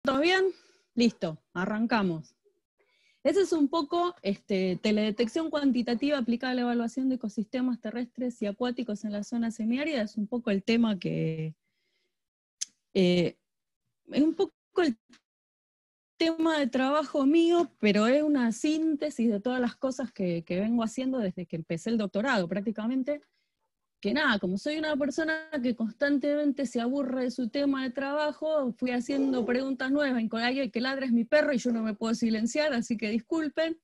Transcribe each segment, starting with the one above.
¿Todo bien? Listo, arrancamos. Ese es un poco teledetección cuantitativa aplicada a la evaluación de ecosistemas terrestres y acuáticos en la zona semiárida. Es un poco el tema que... es un poco el tema de trabajo mío, pero es una síntesis de todas las cosas que vengo haciendo desde que empecé el doctorado prácticamente. Que nada, como soy una persona que constantemente se aburre de su tema de trabajo, fui haciendo preguntas nuevas, en el que ladra es mi perro y yo no me puedo silenciar, así que disculpen.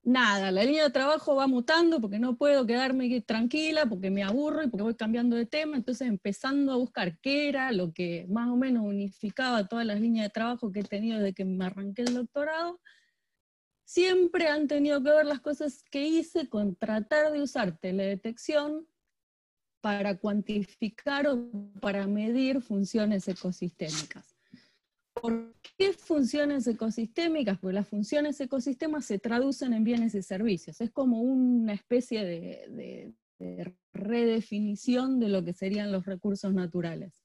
Nada, la línea de trabajo va mutando porque no puedo quedarme tranquila, porque me aburro y porque voy cambiando de tema, entonces empezando a buscar qué era lo que más o menos unificaba todas las líneas de trabajo que he tenido desde que me arranqué el doctorado. Siempre han tenido que ver las cosas que hice con tratar de usar teledetección para cuantificar o para medir funciones ecosistémicas. ¿Por qué funciones ecosistémicas? Porque las funciones ecosistemas se traducen en bienes y servicios. Es como una especie de redefinición de lo que serían los recursos naturales.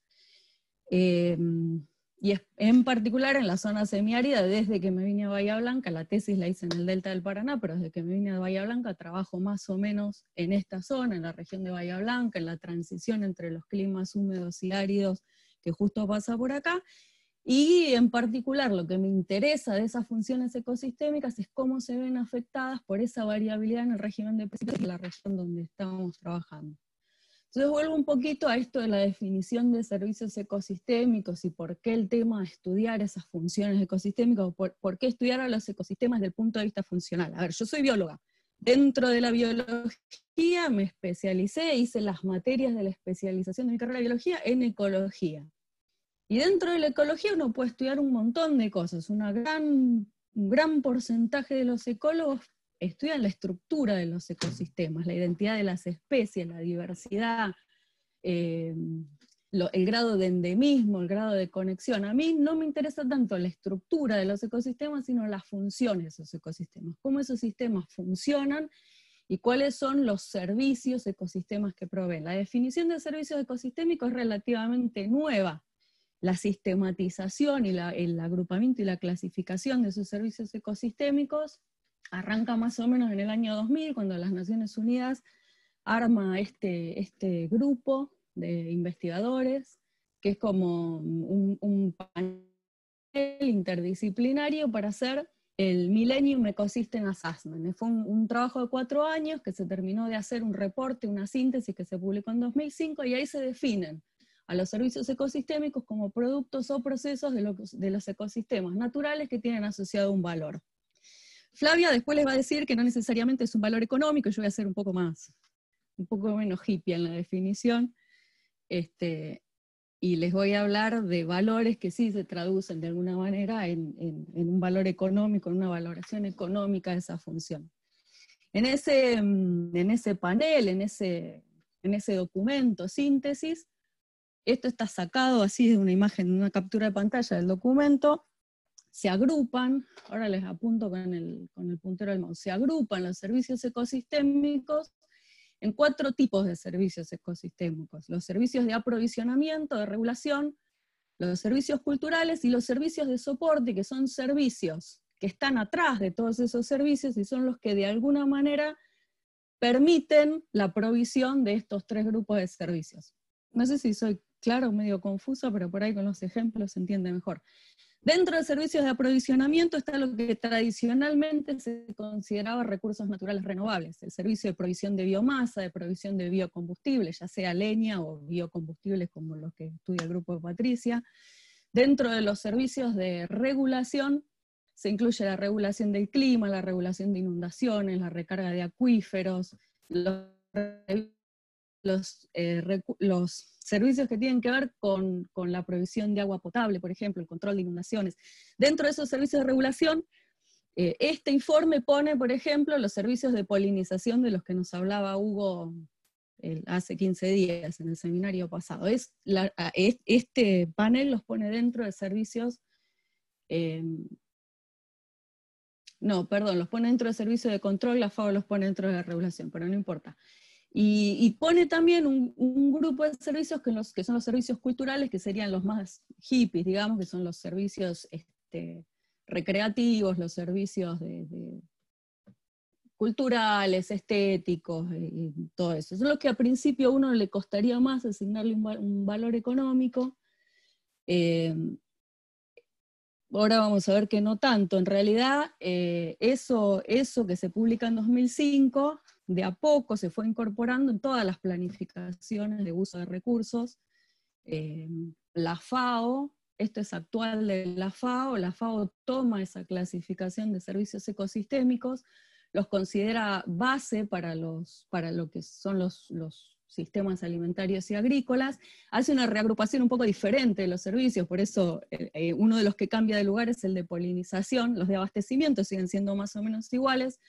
Y en particular en la zona semiárida, desde que me vine a Bahía Blanca, la tesis la hice en el Delta del Paraná, pero desde que me vine a Bahía Blanca trabajo más o menos en esta zona, en la región de Bahía Blanca, en la transición entre los climas húmedos y áridos que justo pasa por acá, y en particular lo que me interesa de esas funciones ecosistémicas es cómo se ven afectadas por esa variabilidad en el régimen de precios de la región donde estamos trabajando. Entonces vuelvo un poquito a esto de la definición de servicios ecosistémicos y por qué el tema de estudiar esas funciones ecosistémicas, por qué estudiar a los ecosistemas desde el punto de vista funcional. A ver, yo soy bióloga. Dentro de la biología me especialicé, hice las materias de la especialización de mi carrera de biología en ecología. Y dentro de la ecología uno puede estudiar un montón de cosas. Un gran porcentaje de los ecólogos estudian la estructura de los ecosistemas, la identidad de las especies, la diversidad, el grado de endemismo, el grado de conexión. A mí no me interesa tanto la estructura de los ecosistemas, sino las funciones de esos ecosistemas, cómo esos sistemas funcionan y cuáles son los servicios ecosistemas que proveen. La definición de servicios ecosistémicos es relativamente nueva. La sistematización y el agrupamiento y la clasificación de esos servicios ecosistémicos arranca más o menos en el año 2000, cuando las Naciones Unidas arma este grupo de investigadores, que es como un panel interdisciplinario para hacer el Millennium Ecosystem Assessment. Fue un trabajo de 4 años que se terminó de hacer un reporte, una síntesis que se publicó en 2005, y ahí se definen a los servicios ecosistémicos como productos o procesos de los ecosistemas naturales que tienen asociado un valor. Flavia después les va a decir que no necesariamente es un valor económico, yo voy a ser un poco menos hippie en la definición, y les voy a hablar de valores que sí se traducen de alguna manera en un valor económico, en una valoración económica de esa función. En ese panel, en ese documento, síntesis, esto está sacado así de una imagen, de una captura de pantalla del documento, se agrupan, ahora les apunto con el puntero del mouse, se agrupan los servicios ecosistémicos en 4 tipos de servicios ecosistémicos: los servicios de aprovisionamiento, de regulación, los servicios culturales y los servicios de soporte, que son servicios que están atrás de todos esos servicios y son los que de alguna manera permiten la provisión de estos 3 grupos de servicios. No sé si soy clara o medio confusa, pero por ahí con los ejemplos se entiende mejor. Dentro de servicios de aprovisionamiento está lo que tradicionalmente se consideraba recursos naturales renovables, el servicio de provisión de biomasa, de provisión de biocombustibles, ya sea leña o biocombustibles como los que estudia el grupo de Patricia. Dentro de los servicios de regulación se incluye la regulación del clima, la regulación de inundaciones, la recarga de acuíferos, los servicios que tienen que ver con la provisión de agua potable, por ejemplo, el control de inundaciones. Dentro de esos servicios de regulación, este informe pone, por ejemplo, los servicios de polinización de los que nos hablaba Hugo hace 15 días en el seminario pasado. Este panel los pone dentro de servicios, los pone dentro de servicios de control, la FAO los pone dentro de la regulación, pero no importa. Y pone también un grupo de servicios que son los servicios culturales, que serían los más hippies, digamos, que son los servicios recreativos, los servicios culturales, estéticos, y todo eso. Son los que a principio a uno le costaría más asignarle un valor económico. Ahora vamos a ver que no tanto. En realidad, eso que se publica en 2005, de a poco se fue incorporando en todas las planificaciones de uso de recursos. La FAO, esto es actual de la FAO toma esa clasificación de servicios ecosistémicos, los considera base para lo que son los sistemas alimentarios y agrícolas, hace una reagrupación un poco diferente de los servicios, por eso uno de los que cambia de lugar es el de polinización, los de abastecimiento siguen siendo más o menos iguales,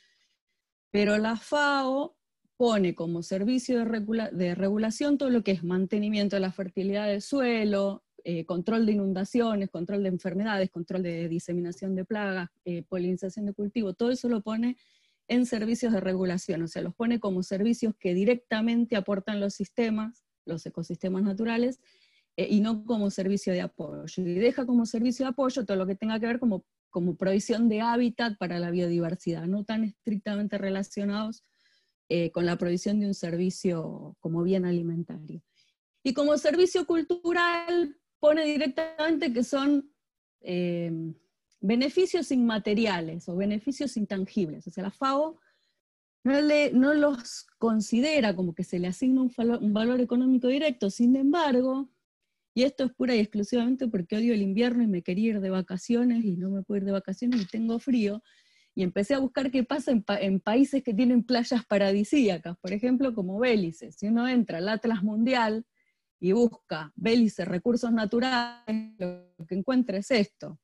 pero la FAO pone como servicio de regulación todo lo que es mantenimiento de la fertilidad del suelo, control de inundaciones, control de enfermedades, control de diseminación de plagas, polinización de cultivo, todo eso lo pone en servicios de regulación, o sea, los pone como servicios que directamente aportan los sistemas, los ecosistemas naturales, y no como servicio de apoyo. Y deja como servicio de apoyo todo lo que tenga que ver como provisión de hábitat para la biodiversidad, no tan estrictamente relacionados con la provisión de un servicio como bien alimentario. Y como servicio cultural pone directamente que son beneficios inmateriales o beneficios intangibles. O sea, la FAO no los considera como que se le asigna un valor económico directo, sin embargo, y esto es pura y exclusivamente porque odio el invierno y me quería ir de vacaciones y no me puedo ir de vacaciones y tengo frío, y empecé a buscar qué pasa en países que tienen playas paradisíacas, por ejemplo, como Belice. Si uno entra al Atlas Mundial y busca Belice, recursos naturales, lo que encuentra es esto.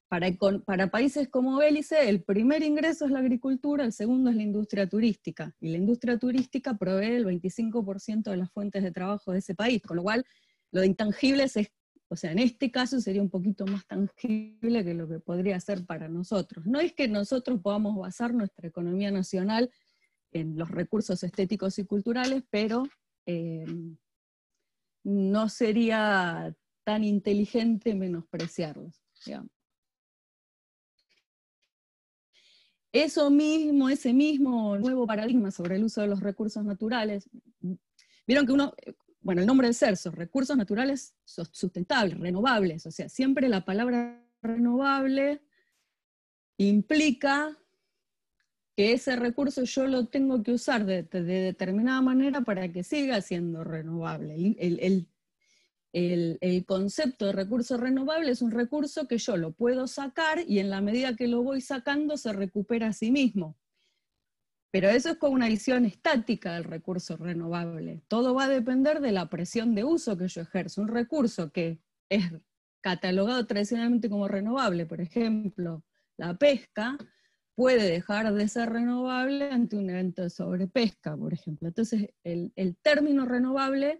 Para países como Belice, el primer ingreso es la agricultura, el segundo es la industria turística, y la industria turística provee el 25% de las fuentes de trabajo de ese país, con lo cual lo de intangibles es, o sea, en este caso sería un poquito más tangible que lo que podría ser para nosotros. No es que nosotros podamos basar nuestra economía nacional en los recursos estéticos y culturales, pero no sería tan inteligente menospreciarlos, digamos. Ese mismo nuevo paradigma sobre el uso de los recursos naturales, vieron que el nombre del CERSO, recursos naturales sustentables, renovables, o sea, siempre la palabra renovable implica que ese recurso yo lo tengo que usar de determinada manera para que siga siendo renovable. El concepto de recurso renovable es un recurso que yo lo puedo sacar y en la medida que lo voy sacando se recupera a sí mismo. Pero eso es como una visión estática del recurso renovable. Todo va a depender de la presión de uso que yo ejerzo. Un recurso que es catalogado tradicionalmente como renovable, por ejemplo, la pesca, puede dejar de ser renovable ante un evento de sobrepesca, por ejemplo. Entonces, el término renovable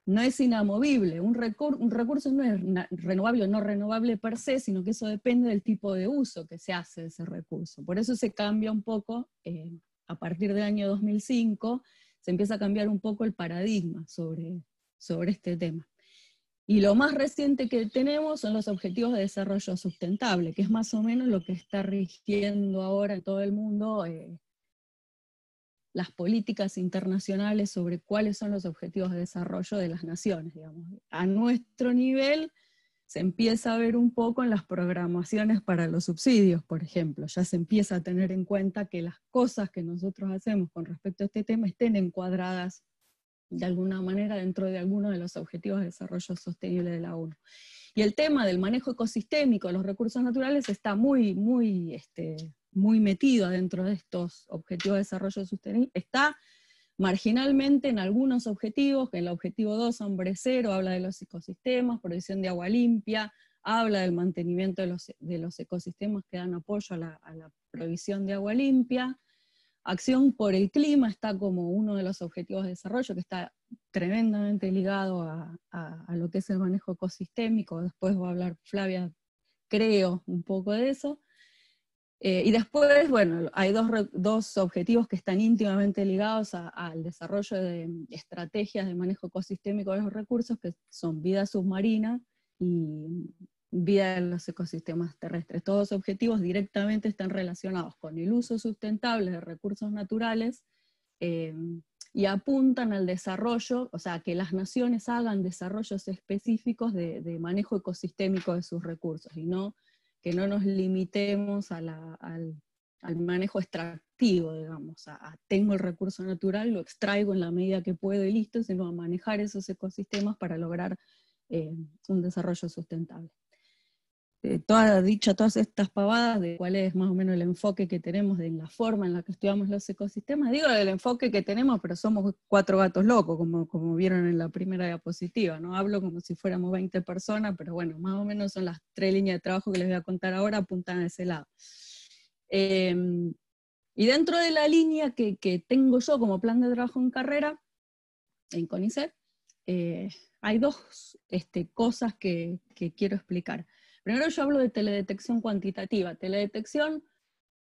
no es inamovible. Un recurso no es renovable o no renovable per se, sino que eso depende del tipo de uso que se hace de ese recurso. Por eso se cambia un poco, a partir del año 2005, se empieza a cambiar un poco el paradigma sobre este tema. Y lo más reciente que tenemos son los Objetivos de Desarrollo Sustentable, que es más o menos lo que está rigiendo ahora en todo el mundo las políticas internacionales sobre cuáles son los objetivos de desarrollo de las naciones, digamos. A nuestro nivel se empieza a ver un poco en las programaciones para los subsidios, por ejemplo. Ya se empieza a tener en cuenta que las cosas que nosotros hacemos con respecto a este tema estén encuadradas de alguna manera dentro de alguno de los objetivos de desarrollo sostenible de la ONU. Y el tema del manejo ecosistémico de los recursos naturales está muy metido dentro de estos objetivos de desarrollo sostenible. Está marginalmente en algunos objetivos, que en el objetivo 2, hombre cero, habla de los ecosistemas, provisión de agua limpia, habla del mantenimiento de los ecosistemas que dan apoyo a la provisión de agua limpia. Acción por el clima está como uno de los objetivos de desarrollo que está tremendamente ligado a lo que es el manejo ecosistémico. Después va a hablar Flavia, creo, un poco de eso. Y después, bueno, hay dos objetivos que están íntimamente ligados al desarrollo de estrategias de manejo ecosistémico de los recursos, que son vida submarina y vida en los ecosistemas terrestres. Todos los objetivos directamente están relacionados con el uso sustentable de recursos naturales, y apuntan al desarrollo, o sea, que las naciones hagan desarrollos específicos de manejo ecosistémico de sus recursos, y no que no nos limitemos al manejo extractivo, digamos, tengo el recurso natural, lo extraigo en la medida que puedo y listo, sino a manejar esos ecosistemas para lograr un desarrollo sustentable. Todas estas pavadas de cuál es más o menos el enfoque que tenemos en la forma en la que estudiamos los ecosistemas, digo el enfoque que tenemos, pero somos 4 gatos locos, como vieron en la primera diapositiva, ¿no? Hablo como si fuéramos 20 personas, pero bueno, más o menos son las 3 líneas de trabajo que les voy a contar ahora, apuntan a ese lado. Y dentro de la línea que tengo yo como plan de trabajo en carrera, en CONICET, hay dos cosas que quiero explicar. Primero yo hablo de teledetección cuantitativa. Teledetección,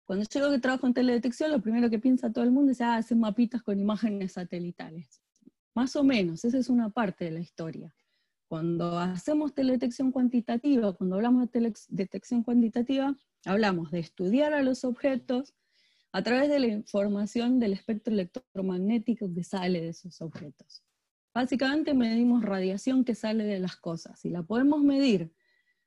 cuando yo digo que trabajo en teledetección, lo primero que piensa todo el mundo es, hacen mapitas con imágenes satelitales. Más o menos, esa es una parte de la historia. Cuando hacemos teledetección cuantitativa, cuando hablamos de teledetección cuantitativa, hablamos de estudiar a los objetos a través de la información del espectro electromagnético que sale de esos objetos. Básicamente medimos radiación que sale de las cosas, y la podemos medir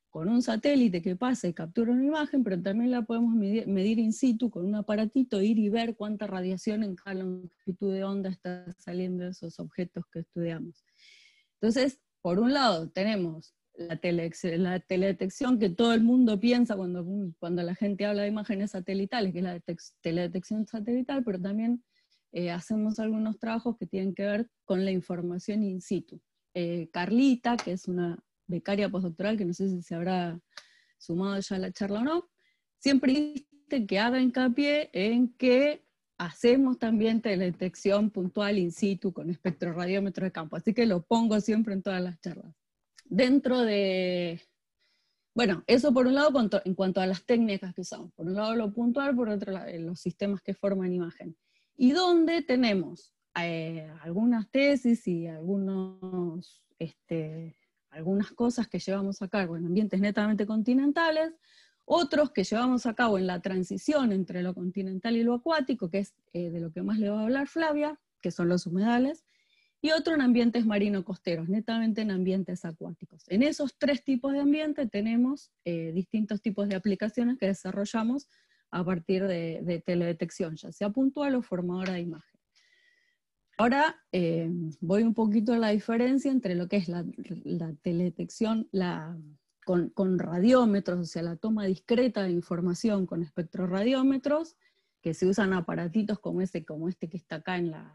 con un satélite que pasa y captura una imagen, pero también la podemos medir in situ con un aparatito, ir y ver cuánta radiación en cada longitud de onda está saliendo de esos objetos que estudiamos. Entonces, por un lado tenemos la teledetección que todo el mundo piensa cuando la gente habla de imágenes satelitales, que es la teledetección satelital, pero también hacemos algunos trabajos que tienen que ver con la información in situ. Carlita, que es una becaria postdoctoral, que no sé si se habrá sumado ya a la charla o no, siempre dice que haga hincapié en que hacemos también teledetección puntual in situ con espectroradiómetro de campo, así que lo pongo siempre en todas las charlas. Dentro de, bueno, eso por un lado en cuanto a las técnicas que usamos, por un lado lo puntual, por otro lado los sistemas que forman imagen. Y donde tenemos algunas tesis y algunas cosas que llevamos a cabo en ambientes netamente continentales, otros que llevamos a cabo en la transición entre lo continental y lo acuático, que es de lo que más le va a hablar Flavia, que son los humedales, y otro en ambientes marino-costeros, netamente en ambientes acuáticos. En esos 3 tipos de ambientes tenemos distintos tipos de aplicaciones que desarrollamos a partir de teledetección, ya sea puntual o formadora de imagen. Ahora voy un poquito a la diferencia entre lo que es la teledetección con radiómetros, o sea, la toma discreta de información con espectroradiómetros, que se usan aparatitos como este que está acá en la...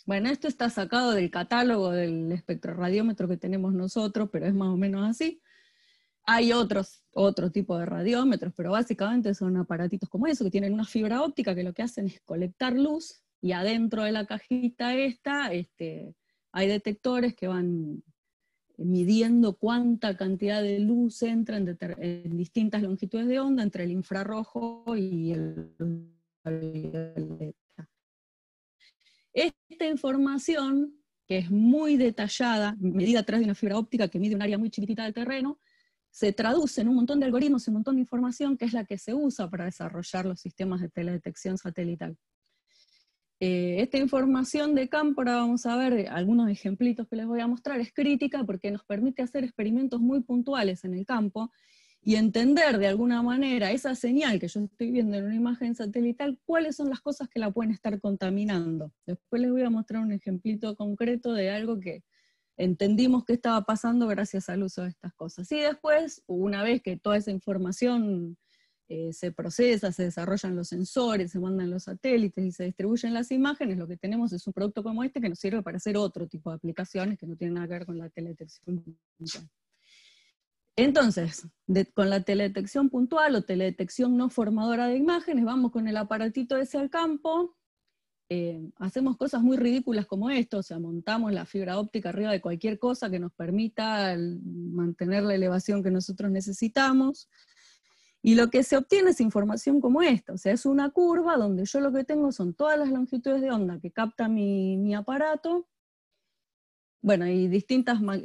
Bueno, esto está sacado del catálogo del espectroradiómetro que tenemos nosotros, pero es más o menos así. Hay otro tipo de radiómetros, pero básicamente son aparatitos como eso, que tienen una fibra óptica que lo que hacen es colectar luz, y adentro de la cajita hay detectores que van midiendo cuánta cantidad de luz entra en distintas longitudes de onda entre el infrarrojo y el ultravioleta. Esta información, que es muy detallada, medida a través de una fibra óptica que mide un área muy chiquitita del terreno, se traduce en un montón de algoritmos y un montón de información que es la que se usa para desarrollar los sistemas de teledetección satelital. Esta información de campo, ahora vamos a ver algunos ejemplitos que les voy a mostrar, es crítica porque nos permite hacer experimentos muy puntuales en el campo y entender de alguna manera esa señal que yo estoy viendo en una imagen satelital, cuáles son las cosas que la pueden estar contaminando. Después les voy a mostrar un ejemplito concreto de algo que entendimos que estaba pasando gracias al uso de estas cosas. Y después, una vez que toda esa información se procesa, se desarrollan los sensores, se mandan los satélites y se distribuyen las imágenes, lo que tenemos es un producto como este que nos sirve para hacer otro tipo de aplicaciones que no tienen nada que ver con la teledetección puntual. Entonces, con la teledetección puntual o teledetección no formadora de imágenes, vamos con el aparatito ese al campo, hacemos cosas muy ridículas como esto, o sea, montamos la fibra óptica arriba de cualquier cosa que nos permita mantener la elevación que nosotros necesitamos, Y lo que se obtiene es información como esta, o sea, es una curva donde yo lo que tengo son todas las longitudes de onda que capta mi aparato, bueno, y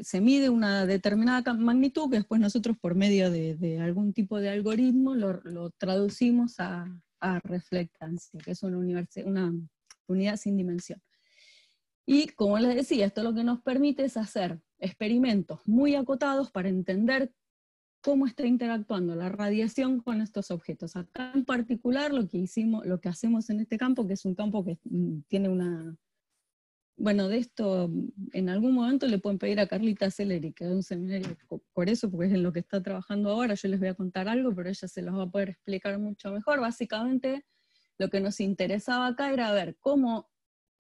se mide una determinada magnitud que después nosotros por medio de algún tipo de algoritmo lo traducimos a reflectancia, que es una unidad sin dimensión. Y como les decía, esto lo que nos permite es hacer experimentos muy acotados para entender cómo está interactuando la radiación con estos objetos. Acá en particular lo que hacemos en este campo, que es un campo que tiene una... Bueno, de esto en algún momento le pueden pedir a Carlita Celeri, que da un seminario por eso, porque es en lo que está trabajando ahora. Yo les voy a contar algo, pero ella se los va a poder explicar mucho mejor. Básicamente, lo que nos interesaba acá era ver cómo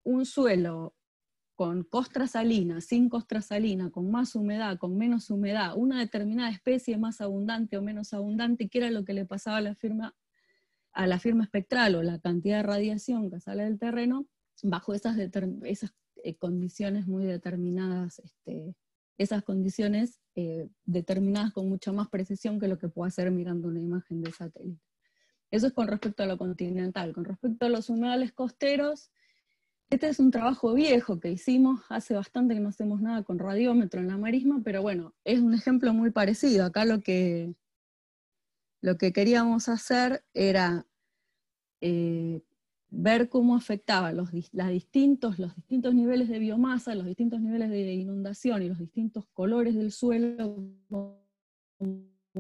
un suelo con costra salina, sin costra salina, con más humedad, con menos humedad, una determinada especie más abundante o menos abundante, qué era lo que le pasaba a la firma espectral o la cantidad de radiación que sale del terreno, bajo esas condiciones muy determinadas, esas condiciones determinadas con mucha más precisión que lo que puedo hacer mirando una imagen de satélite. Eso es con respecto a lo continental. Con respecto a los humedales costeros, este es un trabajo viejo que hicimos, hace bastante que no hacemos nada con radiómetro en la marisma, pero bueno, es un ejemplo muy parecido. Acá lo que queríamos hacer era ver cómo afectaba los distintos niveles de biomasa, los distintos niveles de inundación y los distintos colores del suelo, cómo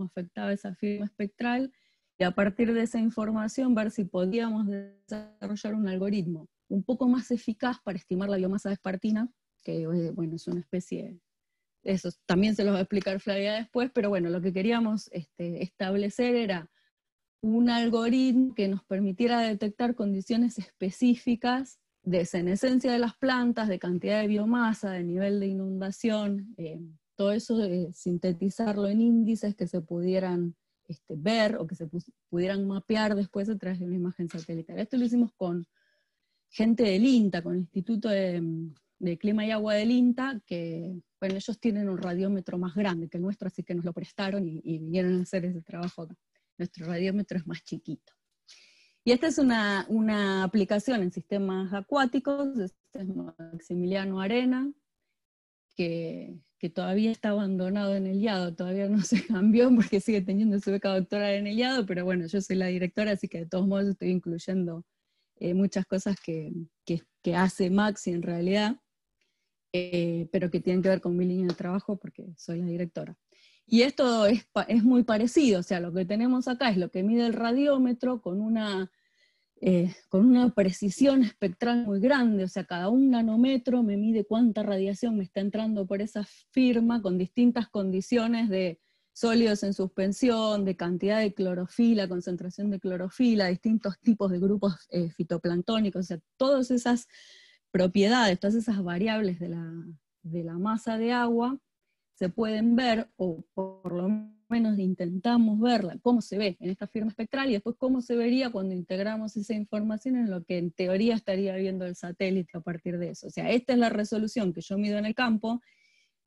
afectaba esa firma espectral, y a partir de esa información ver si podíamos desarrollar un algoritmo un poco más eficaz para estimar la biomasa de espartina, que bueno, es una especie, eso también se los va a explicar Flavia después, pero bueno, lo que queríamos establecer era un algoritmo que nos permitiera detectar condiciones específicas de senescencia de las plantas, de cantidad de biomasa, de nivel de inundación, todo eso, sintetizarlo en índices que se pudieran ver o que se pudieran mapear después a través de una imagen satelital. Esto lo hicimos con gente del INTA, con el Instituto de Clima y Agua del INTA, que bueno, ellos tienen un radiómetro más grande que el nuestro, así que nos lo prestaron y vinieron a hacer ese trabajo acá. Nuestro radiómetro es más chiquito. Y esta es una aplicación en sistemas acuáticos, este es Maximiliano Arena, que todavía está abandonado en el IADO, todavía no se cambió porque sigue teniendo su beca doctoral en el IADO, pero bueno, yo soy la directora, así que de todos modos estoy incluyendo muchas cosas que hace Maxi en realidad, pero que tienen que ver con mi línea de trabajo porque soy la directora. Y esto es muy parecido, o sea, lo que tenemos acá es lo que mide el radiómetro con una precisión espectral muy grande, o sea, cada un nanómetro me mide cuánta radiación me está entrando por esa firma con distintas condiciones de sólidos en suspensión, de cantidad de clorofila, concentración de clorofila, distintos tipos de grupos fitoplanctónicos, o sea, todas esas propiedades, todas esas variables de la masa de agua se pueden ver, o por lo menos intentamos verla, cómo se ve en esta firma espectral, y después cómo se vería cuando integramos esa información en lo que en teoría estaría viendo el satélite a partir de eso. O sea, esta es la resolución que yo mido en el campo,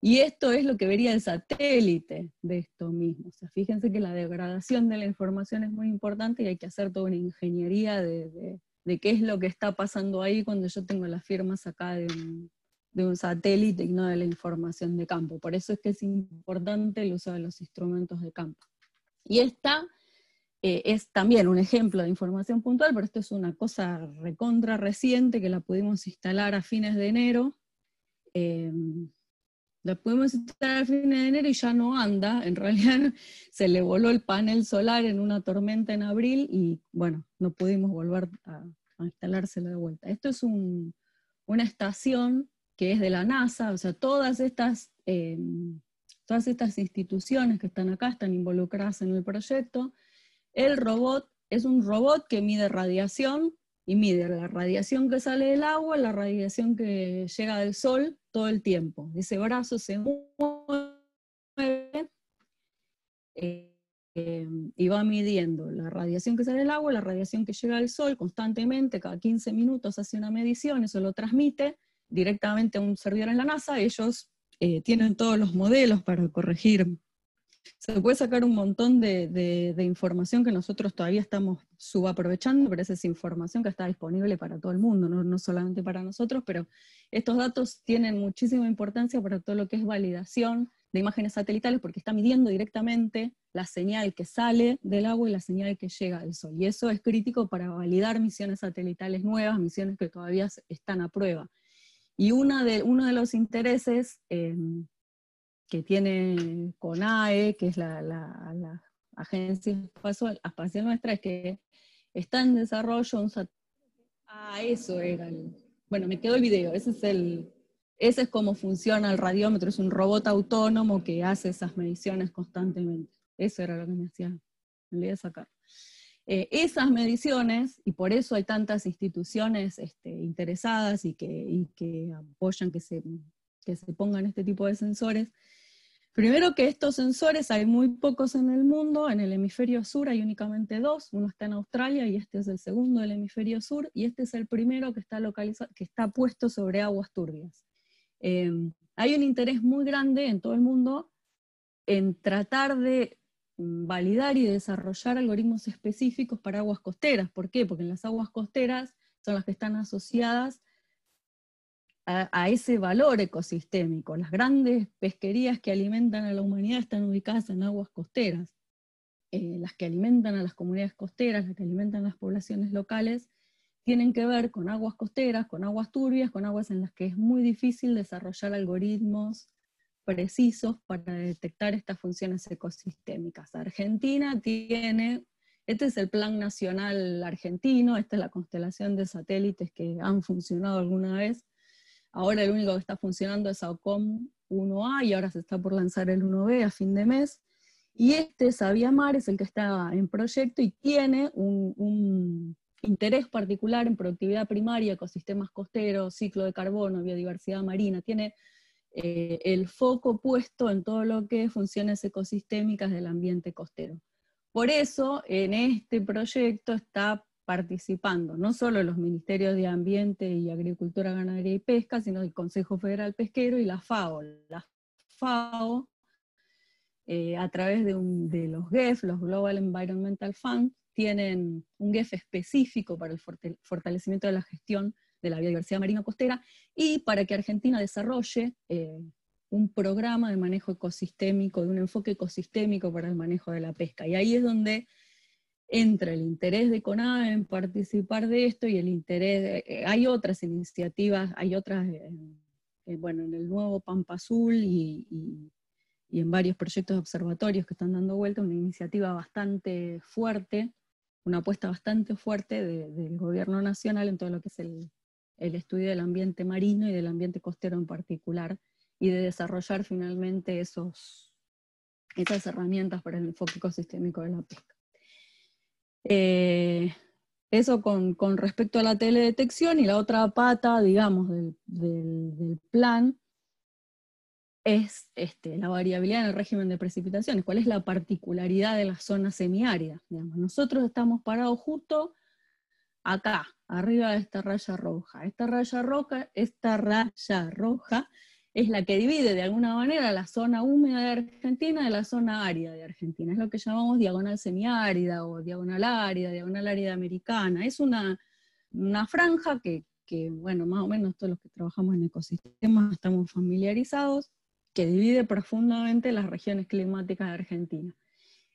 y esto es lo que vería el satélite de esto mismo. O sea, fíjense que la degradación de la información es muy importante y hay que hacer toda una ingeniería de qué es lo que está pasando ahí cuando yo tengo las firmas acá de un satélite y no de la información de campo. Por eso es que es importante el uso de los instrumentos de campo. Y esta es también un ejemplo de información puntual, pero esto es una cosa recontra reciente que la pudimos instalar a fines de enero. La pudimos instalar a fines de enero y ya no anda, en realidad se le voló el panel solar en una tormenta en abril y bueno, no pudimos volver a instalárselo de vuelta. Esto es una estación que es de la NASA, o sea, todas estas instituciones que están acá están involucradas en el proyecto. El robot es un robot que mide radiación, y mide la radiación que sale del agua, la radiación que llega del sol todo el tiempo. Ese brazo se mueve y va midiendo la radiación que sale del agua, la radiación que llega del sol constantemente, cada 15 minutos hace una medición, eso lo transmite directamente a un servidor en la NASA. Ellos tienen todos los modelos para corregir Se puede sacar un montón de información que nosotros todavía estamos subaprovechando, pero esa es información que está disponible para todo el mundo, no solamente para nosotros, pero estos datos tienen muchísima importancia para todo lo que es validación de imágenes satelitales, porque está midiendo directamente la señal que sale del agua y la señal que llega al Sol. Y eso es crítico para validar misiones satelitales nuevas, misiones que todavía están a prueba. Y uno de los intereses que tiene CONAE, que es la agencia espacial nuestra, es que está en desarrollo un satélite. Ah, eso era bueno, me quedó el video, ese es cómo funciona el radiómetro, es un robot autónomo que hace esas mediciones constantemente. Eso era lo que me hacía, me olvidé de sacar. Esas mediciones, y por eso hay tantas instituciones interesadas y que apoyan que se pongan este tipo de sensores. Primero que estos sensores hay muy pocos en el mundo, en el hemisferio sur hay únicamente 2, uno está en Australia y este es el segundo del hemisferio sur, y este es el primero que está localizado, que está puesto sobre aguas turbias. Hay un interés muy grande en todo el mundo en tratar de validar y desarrollar algoritmos específicos para aguas costeras. ¿Por qué? Porque en las aguas costeras son las que están asociadas a ese valor ecosistémico. Las grandes pesquerías que alimentan a la humanidad están ubicadas en aguas costeras. Las que alimentan a las comunidades costeras, las que alimentan a las poblaciones locales, tienen que ver con aguas costeras, con aguas turbias, con aguas en las que es muy difícil desarrollar algoritmos precisos para detectar estas funciones ecosistémicas. Argentina tiene, este es el Plan Nacional Argentino, esta es la constelación de satélites que han funcionado alguna vez. Ahora el único que está funcionando es AOCOM 1A y ahora se está por lanzar el 1B a fin de mes. Y Sabiamar es el que está en proyecto y tiene un interés particular en productividad primaria, ecosistemas costeros, ciclo de carbono, biodiversidad marina. Tiene el foco puesto en todo lo que es funciones ecosistémicas del ambiente costero. Por eso, en este proyecto está participando no solo los Ministerios de Ambiente y Agricultura, Ganadería y Pesca, sino el Consejo Federal Pesquero y la FAO. La FAO, a través de los GEF, los Global Environmental Fund, tienen un GEF específico para el fortalecimiento de la gestión de la biodiversidad marina costera, y para que Argentina desarrolle un programa de manejo ecosistémico, de un enfoque ecosistémico para el manejo de la pesca. Y ahí es donde entra el interés de CONAE en participar de esto, y el interés, hay otras iniciativas, hay otras, bueno, en el nuevo Pampa Azul y en varios proyectos de observatorios que están dando vuelta, una iniciativa bastante fuerte, una apuesta bastante fuerte del gobierno nacional en todo lo que es el estudio del ambiente marino y del ambiente costero en particular, y de desarrollar finalmente esas herramientas para el enfoque ecosistémico de la pesca. Eso con respecto a la teledetección, y la otra pata, digamos, del plan es la variabilidad en el régimen de precipitaciones. ¿Cuál es la particularidad de la zona semiárida? Digamos, nosotros estamos parados justo acá, arriba de esta raya roja. Esta raya roja es la que divide de alguna manera la zona húmeda de Argentina de la zona árida de Argentina. Es lo que llamamos diagonal semiárida o diagonal árida americana. Es una franja que, bueno, más o menos todos los que trabajamos en ecosistemas estamos familiarizados, que divide profundamente las regiones climáticas de Argentina.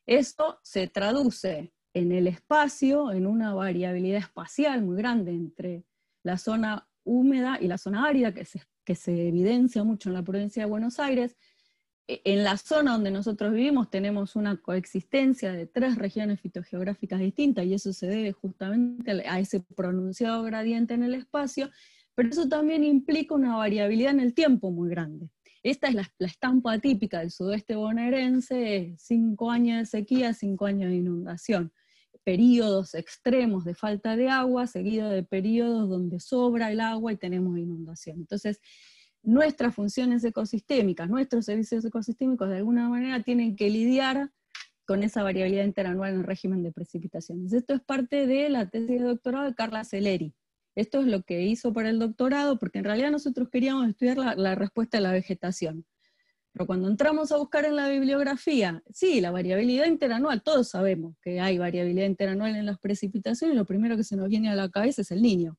Esto se traduce en el espacio, en una variabilidad espacial muy grande entre la zona húmeda y la zona árida, que se evidencia mucho en la provincia de Buenos Aires. En la zona donde nosotros vivimos tenemos una coexistencia de 3 regiones fitogeográficas distintas, y eso se debe justamente a ese pronunciado gradiente en el espacio, pero eso también implica una variabilidad en el tiempo muy grande. Esta es la estampa típica del sudoeste bonaerense: 5 años de sequía, 5 años de inundación. Períodos extremos de falta de agua, seguido de períodos donde sobra el agua y tenemos inundación. Entonces, nuestras funciones ecosistémicas, nuestros servicios ecosistémicos de alguna manera tienen que lidiar con esa variabilidad interanual en el régimen de precipitaciones. Esto es parte de la tesis de doctorado de Carla Celeri. Esto es lo que hizo para el doctorado, porque en realidad nosotros queríamos estudiar la respuesta a la vegetación. Pero cuando entramos a buscar en la bibliografía, sí, la variabilidad interanual, todos sabemos que hay variabilidad interanual en las precipitaciones, y lo primero que se nos viene a la cabeza es el Niño.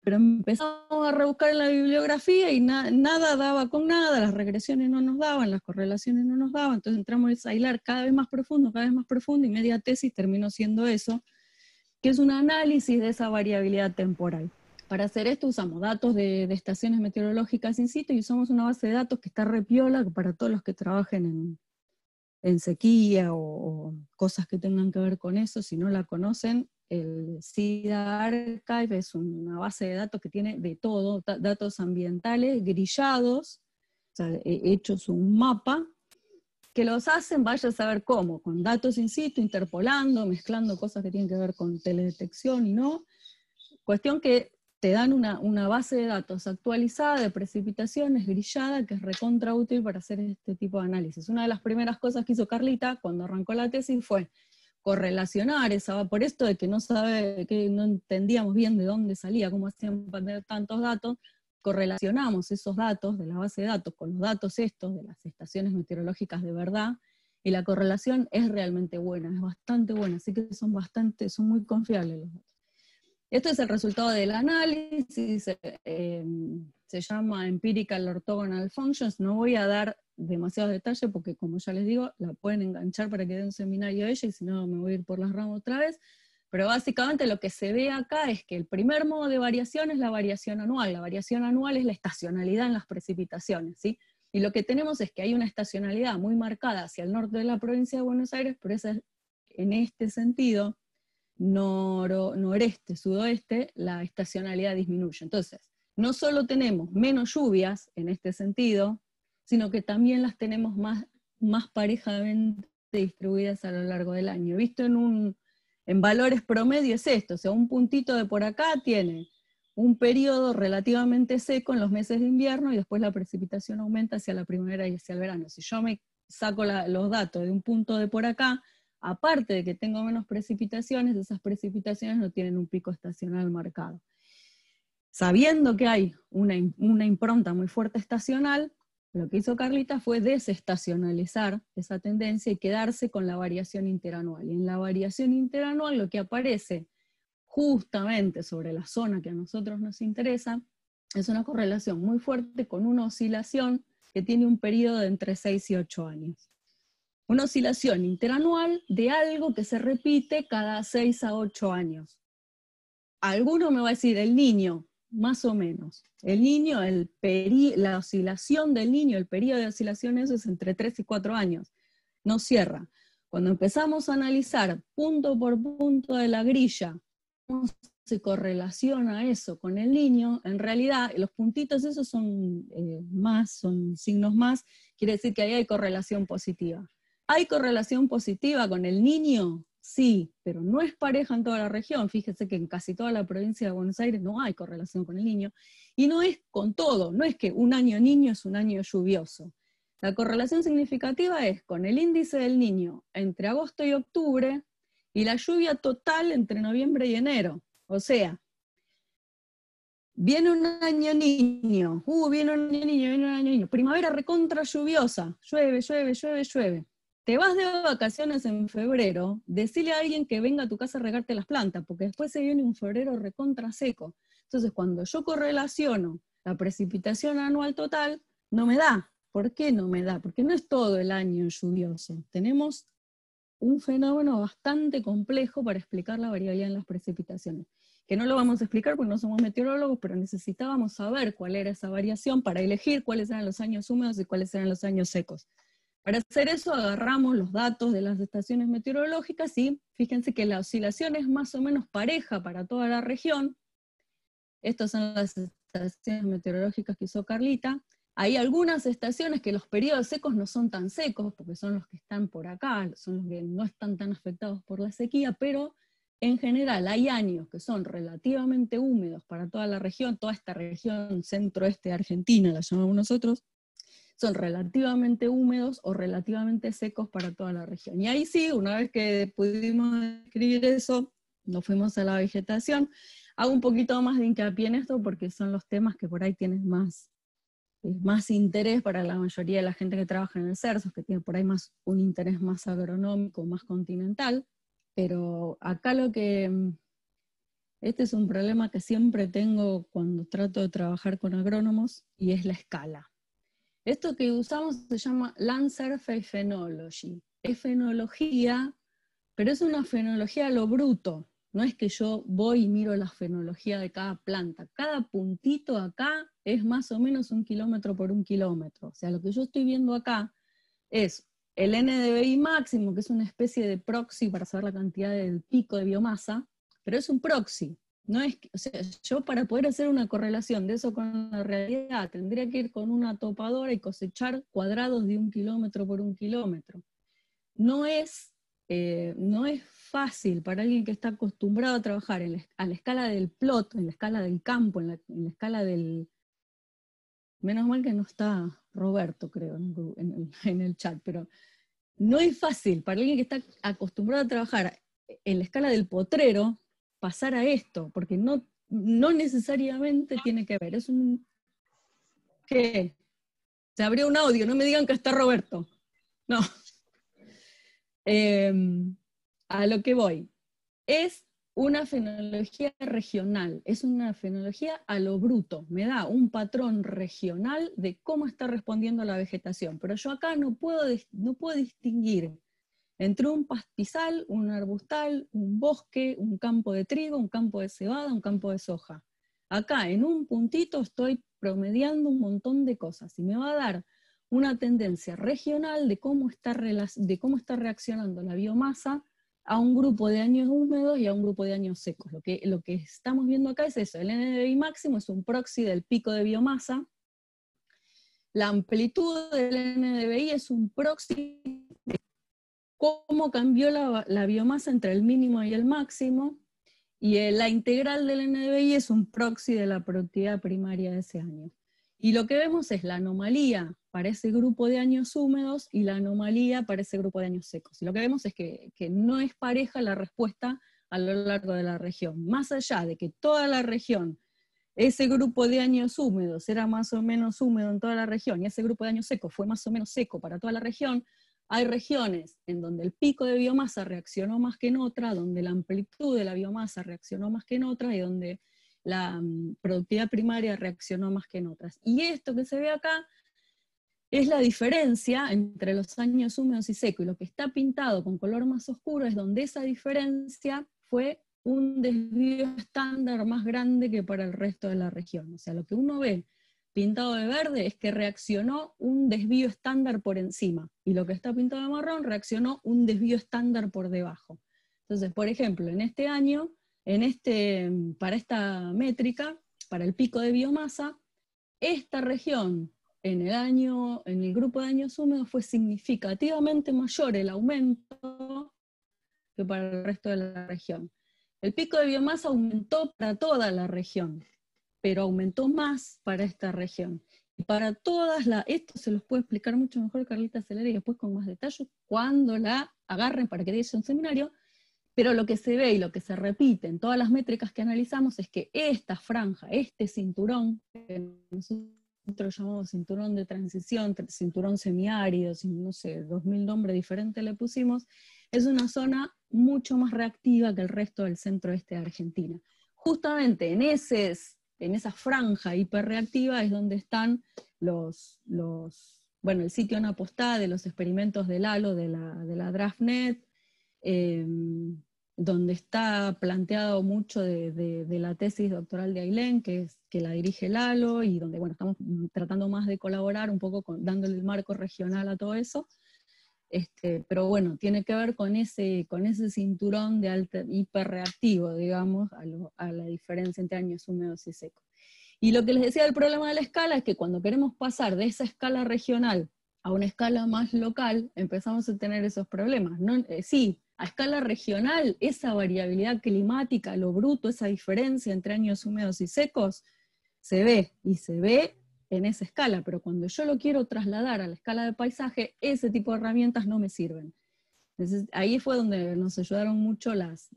Pero empezamos a rebuscar en la bibliografía y nada daba con nada, las regresiones no nos daban, las correlaciones no nos daban, entonces entramos a hilar cada vez más profundo, y media tesis terminó siendo eso, que es un análisis de esa variabilidad temporal. Para hacer esto usamos datos de estaciones meteorológicas in situ y usamos una base de datos que está repiola para todos los que trabajen en sequía o cosas que tengan que ver con eso. Si no la conocen, el SIDA Archive es una base de datos que tiene de todo, datos ambientales grillados, o sea, hechos un mapa, que los hacen, vaya a saber cómo, con datos in situ, interpolando, mezclando cosas que tienen que ver con teledetección y no. Cuestión que te dan una base de datos actualizada de precipitaciones, grillada, que es recontra útil para hacer este tipo de análisis. Una de las primeras cosas que hizo Carlita cuando arrancó la tesis fue correlacionar esa, por esto de que no entendíamos bien de dónde salía, cómo hacían para tener tantos datos, correlacionamos esos datos de la base de datos con los datos estos de las estaciones meteorológicas de verdad, y la correlación es realmente buena, es bastante buena, así que son muy confiables los datos. Esto es el resultado del análisis, se llama Empirical Orthogonal Functions. No voy a dar demasiados detalles porque, como ya les digo, la pueden enganchar para que dé un seminario ella, y si no me voy a ir por las ramas otra vez. Pero básicamente lo que se ve acá es que el primer modo de variación es la variación anual. La variación anual es la estacionalidad en las precipitaciones, ¿sí? Y lo que tenemos es que hay una estacionalidad muy marcada hacia el norte de la provincia de Buenos Aires, pero esa es, en este sentido, noreste, sudoeste, la estacionalidad disminuye. Entonces, no solo tenemos menos lluvias en este sentido, sino que también las tenemos más parejamente distribuidas a lo largo del año. Visto en valores promedio es esto, o sea, un puntito de por acá tiene un periodo relativamente seco en los meses de invierno y después la precipitación aumenta hacia la primavera y hacia el verano. Si yo me saco los datos de un punto de por acá, aparte de que tengo menos precipitaciones, esas precipitaciones no tienen un pico estacional marcado. Sabiendo que hay una impronta muy fuerte estacional, lo que hizo Carlita fue desestacionalizar esa tendencia y quedarse con la variación interanual. Y en la variación interanual lo que aparece justamente sobre la zona que a nosotros nos interesa es una correlación muy fuerte con una oscilación que tiene un periodo de entre 6 y 8 años. Una oscilación interanual de algo que se repite cada 6 a 8 años. Alguno me va a decir, el Niño, más o menos. El Niño, la oscilación del Niño, el periodo de oscilación, eso es entre 3 y 4 años. No cierra. Cuando empezamos a analizar punto por punto de la grilla, cómo se correlaciona eso con el Niño, en realidad los puntitos esos son son signos más, quiere decir que ahí hay correlación positiva. ¿Hay correlación positiva con el Niño? Sí, pero no es pareja en toda la región. Fíjense que en casi toda la provincia de Buenos Aires no hay correlación con el Niño, y no es con todo, no es que un año Niño es un año lluvioso. La correlación significativa es con el índice del Niño entre agosto y octubre, y la lluvia total entre noviembre y enero. O sea, viene un año niño, viene un año niño, viene un año niño, primavera recontra lluviosa, llueve, llueve, llueve, llueve. Te vas de vacaciones en febrero, decile a alguien que venga a tu casa a regarte las plantas, porque después se viene un febrero recontra seco. Entonces, cuando yo correlaciono la precipitación anual total, no me da. ¿Por qué no me da? Porque no es todo el año lluvioso. Tenemos un fenómeno bastante complejo para explicar la variabilidad en las precipitaciones, que no lo vamos a explicar porque no somos meteorólogos, pero necesitábamos saber cuál era esa variación para elegir cuáles eran los años húmedos y cuáles eran los años secos. Para hacer eso agarramos los datos de las estaciones meteorológicas y fíjense que la oscilación es más o menos pareja para toda la región. Estas son las estaciones meteorológicas que hizo Carlita. Hay algunas estaciones que los periodos secos no son tan secos, porque son los que están por acá, son los que no están tan afectados por la sequía, pero en general hay años que son relativamente húmedos para toda la región, toda esta región centro-este de Argentina, la llamamos nosotros, son relativamente húmedos o relativamente secos para toda la región. Y ahí sí, una vez que pudimos describir eso, nos fuimos a la vegetación. Hago un poquito más de hincapié en esto porque son los temas que por ahí tienen más más interés para la mayoría de la gente que trabaja en el CERSOS, que tiene por ahí más un interés más agronómico, más continental, pero acá este es un problema que siempre tengo cuando trato de trabajar con agrónomos, y es la escala. Esto que usamos se llama Land Surface Phenology. Es fenología, pero es una fenología a lo bruto. No es que yo voy y miro la fenología de cada planta. Cada puntito acá es más o menos 1 kilómetro por 1 kilómetro. O sea, lo que yo estoy viendo acá es el NDVI máximo, que es una especie de proxy para saber la cantidad del pico de biomasa, pero es un proxy. No es que, o sea, yo para poder hacer una correlación de eso con la realidad tendría que ir con una topadora y cosechar cuadrados de 1 kilómetro por 1 kilómetro. No es fácil para alguien que está acostumbrado a trabajar a la escala del plot, en la escala del campo, en la escala del... Menos mal que no está Roberto, creo, en el chat, pero no es fácil para alguien que está acostumbrado a trabajar en la escala del potrero pasar a esto, porque no necesariamente tiene que ver. Es un... ¿Qué? Se abrió un audio, no me digan que está Roberto. No. A lo que voy. Es una fenología regional, es una fenología a lo bruto, me da un patrón regional de cómo está respondiendo la vegetación, pero yo acá no puedo distinguir entre un pastizal, un arbustal, un bosque, un campo de trigo, un campo de cebada, un campo de soja. Acá en un puntito estoy promediando un montón de cosas y me va a dar una tendencia regional de cómo está reaccionando la biomasa a un grupo de años húmedos y a un grupo de años secos. Lo que estamos viendo acá es eso, el NDVI máximo es un proxy del pico de biomasa, la amplitud del NDVI es un proxy de cómo cambió la biomasa entre el mínimo y el máximo, y la integral del NDVI es un proxy de la productividad primaria de ese año. Y lo que vemos es la anomalía para ese grupo de años húmedos y la anomalía para ese grupo de años secos. Y lo que vemos es que no es pareja la respuesta a lo largo de la región. Más allá de que toda la región, ese grupo de años húmedos era más o menos húmedo en toda la región, y ese grupo de años secos fue más o menos seco para toda la región, hay regiones en donde el pico de biomasa reaccionó más que en otra, donde la amplitud de la biomasa reaccionó más que en otra, y donde la productividad primaria reaccionó más que en otras. Y esto que se ve acá es la diferencia entre los años húmedos y secos, y lo que está pintado con color más oscuro es donde esa diferencia fue un desvío estándar más grande que para el resto de la región. O sea, lo que uno ve pintado de verde es que reaccionó un desvío estándar por encima, y lo que está pintado de marrón reaccionó un desvío estándar por debajo. Entonces, por ejemplo, en este año, para esta métrica, para el pico de biomasa, esta región en el grupo de años húmedos fue significativamente mayor el aumento que para el resto de la región. El pico de biomasa aumentó para toda la región, pero aumentó más para esta región. Y para esto se los puede explicar mucho mejor Carlita Celeri, y después con más detalle cuando la agarren para que diga un seminario, pero lo que se ve y lo que se repite en todas las métricas que analizamos es que esta franja, este cinturón, que nosotros llamamos cinturón de transición, cinturón semiárido, no sé, 2000 nombres diferentes le pusimos, es una zona mucho más reactiva que el resto del centro-este de Argentina. Justamente en esa franja hiperreactiva es donde están el sitio en apostada de los experimentos del halo de la DraftNet, donde está planteado mucho de la tesis doctoral de Ailén, que la dirige el halo, y donde estamos tratando más de colaborar un poco dándole el marco regional a todo eso. Pero bueno, tiene que ver con ese cinturón de hiperreactivo, digamos, a la diferencia entre años húmedos y secos. Y lo que les decía del problema de la escala es que cuando queremos pasar de esa escala regional a una escala más local, empezamos a tener esos problemas. Sí, a escala regional, esa variabilidad climática, lo bruto, esa diferencia entre años húmedos y secos, se ve en esa escala, pero cuando yo lo quiero trasladar a la escala de paisaje, ese tipo de herramientas no me sirven. Entonces, ahí fue donde nos ayudaron mucho las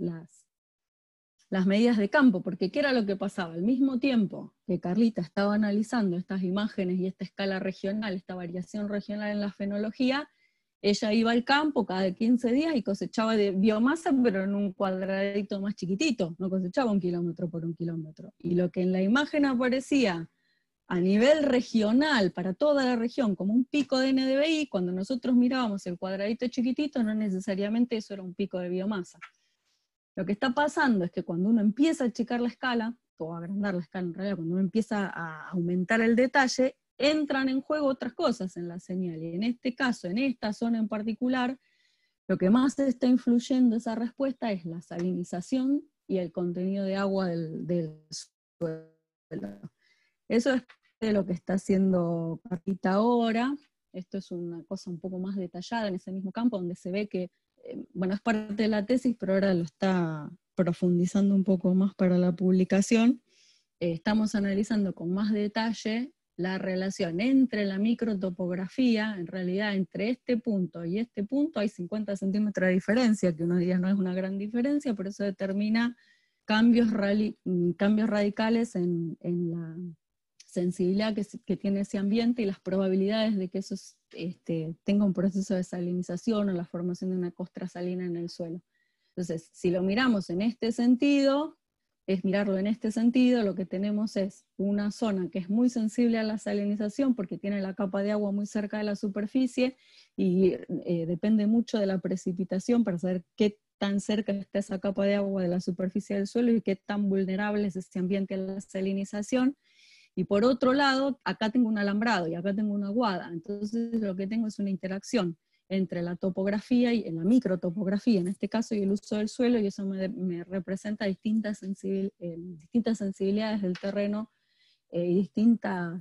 las medidas de campo, porque ¿qué era lo que pasaba? Al mismo tiempo que Carlita estaba analizando estas imágenes y esta escala regional, esta variación regional en la fenología, ella iba al campo cada 15 días y cosechaba de biomasa, pero en un cuadradito más chiquitito, no cosechaba 1 kilómetro por 1 kilómetro. Y lo que en la imagen aparecía a nivel regional, para toda la región, como un pico de NDVI, cuando nosotros mirábamos el cuadradito chiquitito, no necesariamente eso era un pico de biomasa. Lo que está pasando es que cuando uno empieza a achicar la escala, o a agrandar la escala en realidad, cuando uno empieza a aumentar el detalle, entran en juego otras cosas en la señal. Y en este caso, en esta zona en particular, lo que más está influyendo esa respuesta es la salinización y el contenido de agua del suelo. Eso es de lo que está haciendo Carlita ahora. Esto es una cosa un poco más detallada en ese mismo campo, donde se ve que, bueno, es parte de la tesis, pero ahora lo está profundizando un poco más para la publicación. Estamos analizando con más detalle la relación entre la microtopografía, en realidad entre este punto y este punto hay 50 centímetros de diferencia, que uno diría no es una gran diferencia, pero eso determina cambios radicales en la sensibilidad que tiene ese ambiente y las probabilidades de que eso tenga un proceso de salinización o la formación de una costra salina en el suelo. Entonces, si lo miramos en este sentido, es mirarlo en este sentido, lo que tenemos es una zona que es muy sensible a la salinización porque tiene la capa de agua muy cerca de la superficie y depende mucho de la precipitación para saber qué tan cerca está esa capa de agua de la superficie del suelo y qué tan vulnerable es este ambiente a la salinización. Y por otro lado, acá tengo un alambrado y acá tengo una aguada, entonces lo que tengo es una interacción entre la topografía y en la microtopografía, en este caso, y el uso del suelo, y eso me representa distintas sensibilidades del terreno y distinto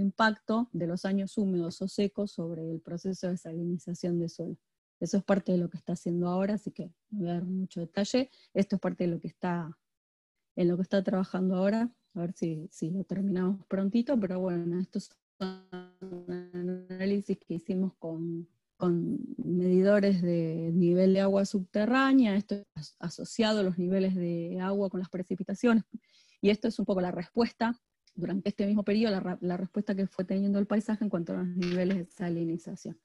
impacto de los años húmedos o secos sobre el proceso de salinización de suelo. Eso es parte de lo que está haciendo ahora, así que no voy a dar mucho detalle. Esto es parte de lo que está, en lo que está trabajando ahora, a ver si lo terminamos prontito, pero bueno, estos son análisis que hicimos con medidores de nivel de agua subterránea, esto es asociado a los niveles de agua con las precipitaciones, y esto es un poco la respuesta, durante este mismo periodo, la respuesta que fue teniendo el paisaje en cuanto a los niveles de salinización.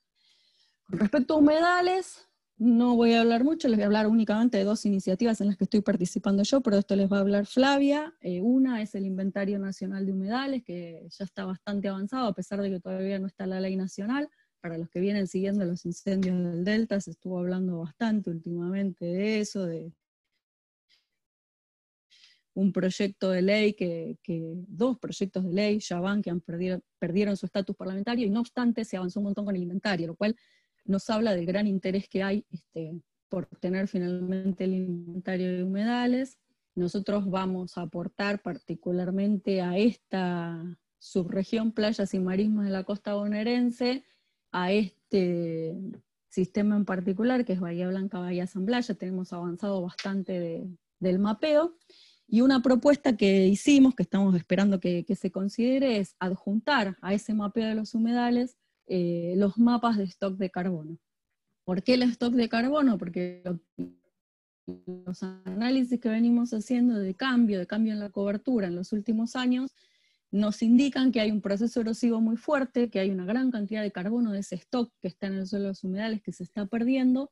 Con respecto a humedales, no voy a hablar mucho, les voy a hablar únicamente de 2 iniciativas en las que estoy participando yo, pero de esto les va a hablar Flavia. Una es el Inventario Nacional de Humedales, que ya está bastante avanzado, a pesar de que todavía no está la ley nacional. Para los que vienen siguiendo los incendios del Delta, se estuvo hablando bastante últimamente de eso, de un proyecto de ley, dos proyectos de ley ya van, que perdieron su estatus parlamentario, y no obstante se avanzó un montón con el inventario, lo cual nos habla del gran interés que hay por tener finalmente el inventario de humedales. Nosotros vamos a aportar particularmente a esta subregión playas y marismas de la costa bonaerense, a este sistema en particular, que es Bahía Blanca, Bahía San Blas. Ya tenemos avanzado bastante del mapeo, y una propuesta que hicimos, que estamos esperando que se considere, es adjuntar a ese mapeo de los humedales los mapas de stock de carbono. ¿Por qué el stock de carbono? Porque los análisis que venimos haciendo de cambio en la cobertura en los últimos años, nos indican que hay un proceso erosivo muy fuerte, que hay una gran cantidad de carbono de ese stock que está en el suelo de los humedales que se está perdiendo,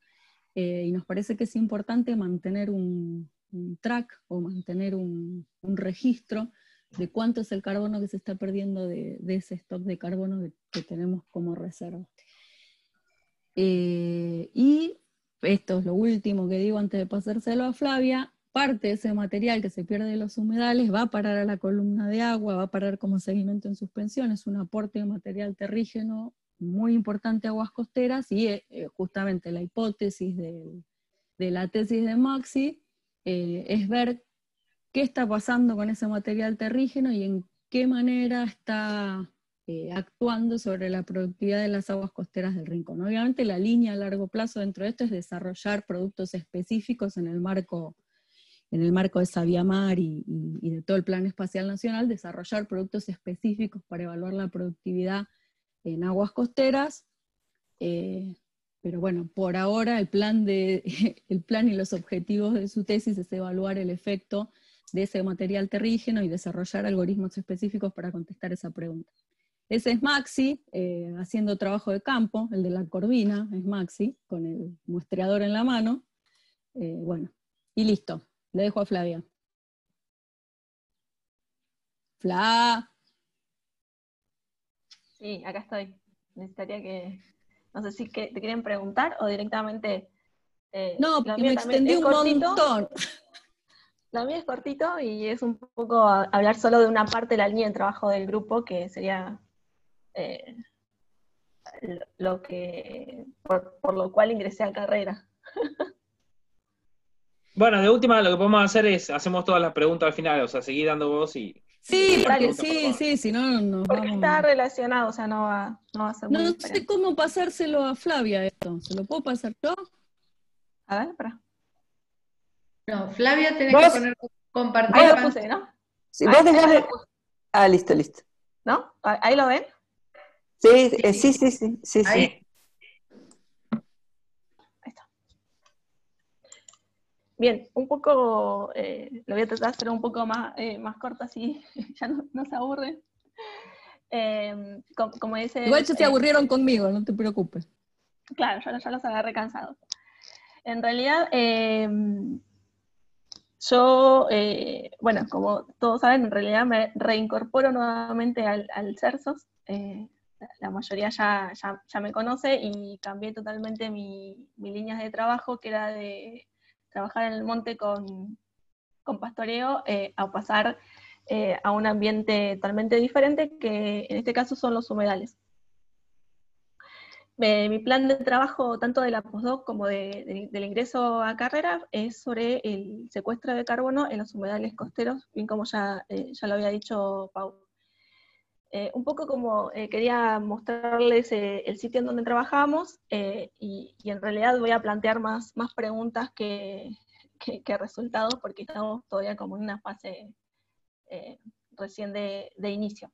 y nos parece que es importante mantener un track o mantener un registro de cuánto es el carbono que se está perdiendo de ese stock de carbono que tenemos como reserva. Y esto es lo último que digo antes de pasárselo a Flavia. Parte de ese material que se pierde de los humedales va a parar a la columna de agua, va a parar como sedimento en suspensión, es un aporte de material terrígeno muy importante a aguas costeras, y justamente la hipótesis de la tesis de Maxi es ver qué está pasando con ese material terrígeno y en qué manera está actuando sobre la productividad de las aguas costeras del Rincón. Obviamente la línea a largo plazo dentro de esto es desarrollar productos específicos en el marco de Sabiamar y de todo el Plan Espacial Nacional, desarrollar productos específicos para evaluar la productividad en aguas costeras, Pero bueno, por ahora el plan y los objetivos de su tesis es evaluar el efecto de ese material terrígeno y desarrollar algoritmos específicos para contestar esa pregunta. Ese es Maxi, haciendo trabajo de campo, el de la corvina, es Maxi, con el muestreador en la mano. Bueno, y listo, le dejo a Flavia. Fla. Sí, acá estoy. Necesitaría que, no sé si te quieren preguntar o directamente... No, lo porque mío me también extendí es un cortito. montón. Lo mío es cortito y es un poco hablar solo de una parte de la línea de trabajo del grupo, que sería eh, lo que por lo cual ingresé a carrera. Bueno, de última lo que podemos hacer es, hacemos todas las preguntas al final, o sea, seguir dando voz y Sí, las porque preguntas para sí, todos. sí, si no nos Porque está vamos. relacionado, o sea, no va a ser muy No sé diferente. cómo pasárselo a Flavia esto. ¿Se lo puedo pasar yo? A ver, espera. No, Flavia, tenés que Vos, poner compartir Ahí lo pantalla. puse, ¿no? si Ahí, vos ahí dejás lo de... puse, Ah, listo, listo. ¿no? Ahí lo ven. Sí, Sí, sí. ahí. Ahí está. Bien, un poco, lo voy a tratar de hacer un poco más corto, así ya no se aburren. Como dice... Igual ya se aburrieron conmigo, no te preocupes. Claro, ya los agarré cansados. En realidad, yo, bueno, como todos saben, en realidad me reincorporo nuevamente al CERSOS. La mayoría ya me conoce y cambié totalmente mi línea de trabajo, que era de trabajar en el monte con pastoreo, a pasar a un ambiente totalmente diferente, que en este caso son los humedales. Mi plan de trabajo, tanto de la postdoc como del ingreso a carrera, es sobre el secuestro de carbono en los humedales costeros, bien como ya lo había dicho Pau. Un poco como quería mostrarles el sitio en donde trabajamos, y en realidad voy a plantear más preguntas que resultados, porque estamos todavía como en una fase recién de inicio.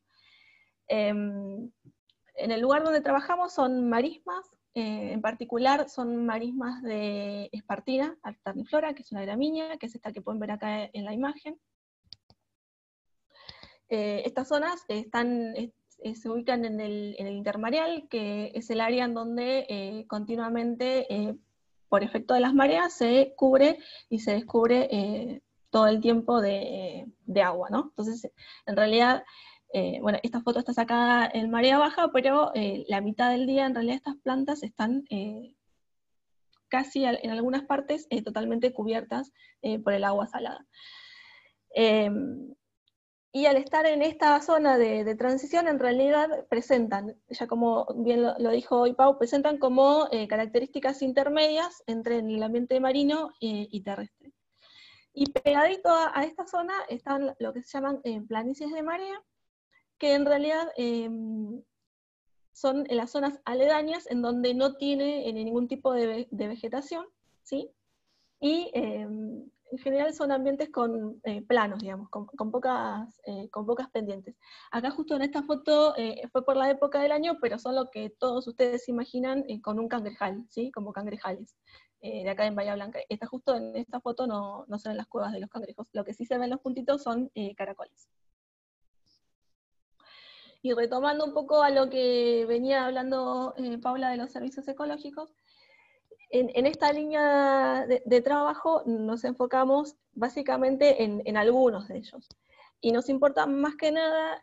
En el lugar donde trabajamos son marismas, en particular son marismas de espartina, alterniflora, que es una gramínea, que es esta que pueden ver acá en la imagen. Estas zonas se ubican en el intermareal, que es el área en donde continuamente, por efecto de las mareas, se cubre y se descubre todo el tiempo de agua, ¿no? Entonces, en realidad, bueno, esta foto está sacada en marea baja, pero la mitad del día en realidad estas plantas están casi en algunas partes totalmente cubiertas por el agua salada. Y al estar en esta zona de transición, en realidad presentan, ya como bien lo dijo hoy Pau, presentan como características intermedias entre el ambiente marino y terrestre. Y pegadito a esta zona están lo que se llaman planicies de marea, que en realidad son en las zonas aledañas en donde no tiene ningún tipo de vegetación, ¿sí? Y en general son ambientes con planos, digamos, con pocas pendientes. Acá justo en esta foto fue por la época del año, pero son lo que todos ustedes se imaginan con un cangrejal, ¿sí? Como cangrejales, de acá en Bahía Blanca. Justo en esta foto no se ven las cuevas de los cangrejos, lo que sí se ven los puntitos son caracoles. Y retomando un poco a lo que venía hablando Paula de los servicios ecológicos, en esta línea de trabajo nos enfocamos básicamente en algunos de ellos. Y nos importa más que nada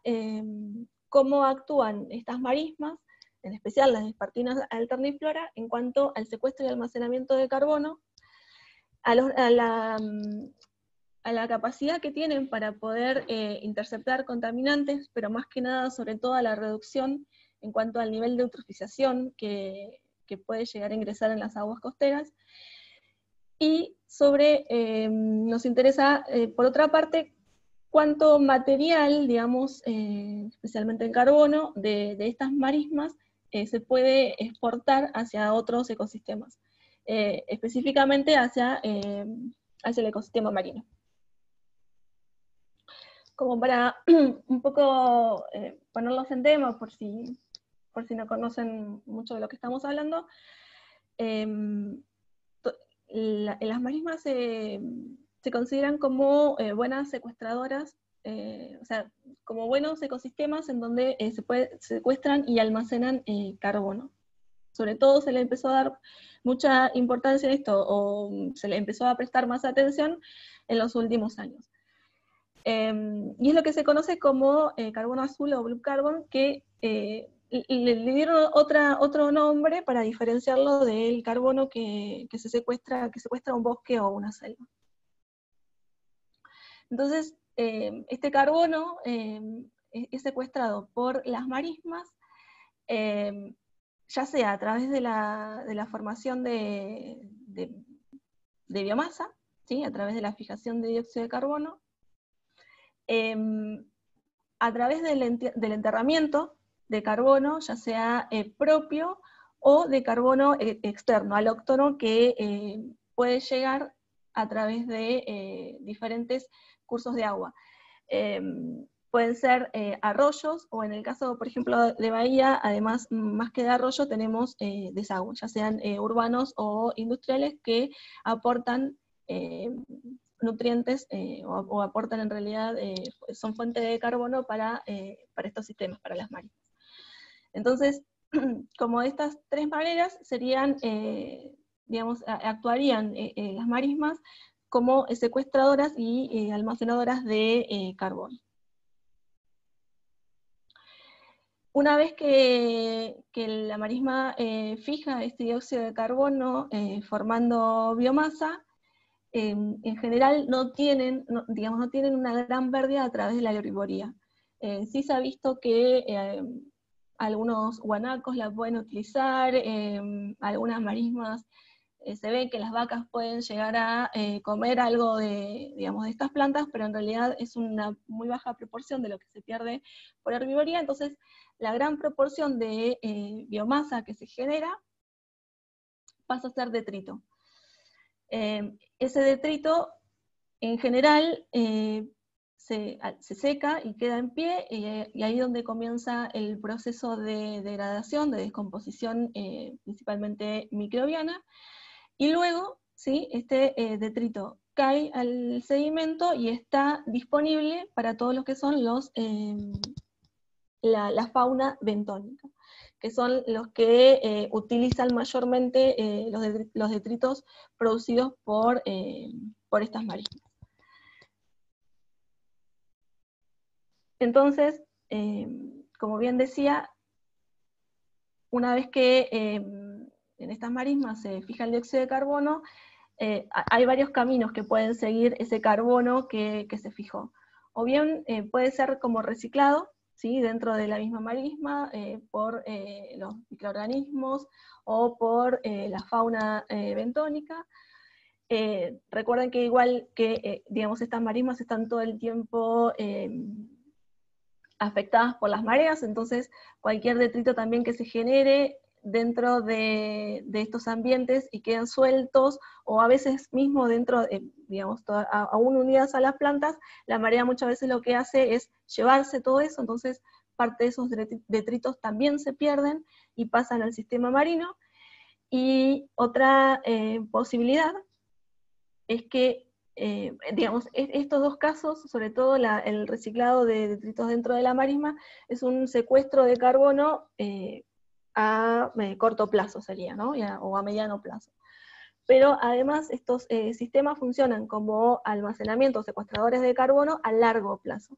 cómo actúan estas marismas, en especial las espartinas alterniflora, en cuanto al secuestro y almacenamiento de carbono, a la capacidad que tienen para poder interceptar contaminantes, pero más que nada, sobre todo, a la reducción en cuanto al nivel de eutrofización que puede llegar a ingresar en las aguas costeras. Y nos interesa, por otra parte, cuánto material, digamos, especialmente en carbono, de estas marismas se puede exportar hacia otros ecosistemas, específicamente hacia el ecosistema marino. Como para un poco ponerlos en tema, por si no conocen mucho de lo que estamos hablando, Las marismas se consideran como buenas secuestradoras, o sea, como buenos ecosistemas en donde se secuestran y almacenan carbono. Sobre todo se le empezó a dar mucha importancia en esto, o se le empezó a prestar más atención en los últimos años. Y es lo que se conoce como carbono azul o blue carbon, que le dieron otro nombre para diferenciarlo del carbono que secuestra un bosque o una selva. Entonces, este carbono es secuestrado por las marismas, ya sea a través de la formación de biomasa, ¿sí? A través de la fijación de dióxido de carbono, a través del enterramiento de carbono, ya sea propio o de carbono externo, alóctono, que puede llegar a través de diferentes cursos de agua. Pueden ser arroyos, o en el caso, por ejemplo, de Bahía, además, más que de arroyo, tenemos desagües, ya sean urbanos o industriales, que aportan nutrientes, o aportan en realidad, son fuente de carbono para estos sistemas, para las marismas. Entonces, como de estas tres maneras serían, digamos, actuarían las marismas como secuestradoras y almacenadoras de carbono. Una vez que la marisma fija este dióxido de carbono formando biomasa, en general no tienen una gran pérdida a través de la herbivoría. Sí se ha visto que algunos guanacos la pueden utilizar, algunas marismas, se ve que las vacas pueden llegar a comer algo de estas plantas, pero en realidad es una muy baja proporción de lo que se pierde por herbivoría. Entonces, la gran proporción de biomasa que se genera pasa a ser detrito. Ese detrito, en general, se seca y queda en pie, y ahí es donde comienza el proceso de degradación, de descomposición, principalmente microbiana, y luego, ¿sí?, este detrito cae al sedimento y está disponible para todos los que son la fauna bentónica, que son los que utilizan mayormente los detritos producidos por estas marismas. Entonces, como bien decía, una vez que en estas marismas se fija el dióxido de carbono, hay varios caminos que pueden seguir ese carbono que se fijó. O bien puede ser como reciclado, ¿sí?, dentro de la misma marisma, por los microorganismos o por la fauna bentónica. Recuerden que igual que digamos, estas marismas están todo el tiempo afectadas por las mareas, entonces cualquier detrito también que se genere dentro de estos ambientes y queden sueltos, o a veces mismo dentro, digamos, aún unidas a las plantas, la marea muchas veces lo que hace es llevarse todo eso, entonces parte de esos detritos también se pierden y pasan al sistema marino. Y otra posibilidad es que, digamos, estos dos casos, sobre todo el reciclado de detritos dentro de la marisma, es un secuestro de carbono a corto plazo sería, ¿no? O a mediano plazo. Pero además estos sistemas funcionan como almacenamiento, secuestradores de carbono a largo plazo.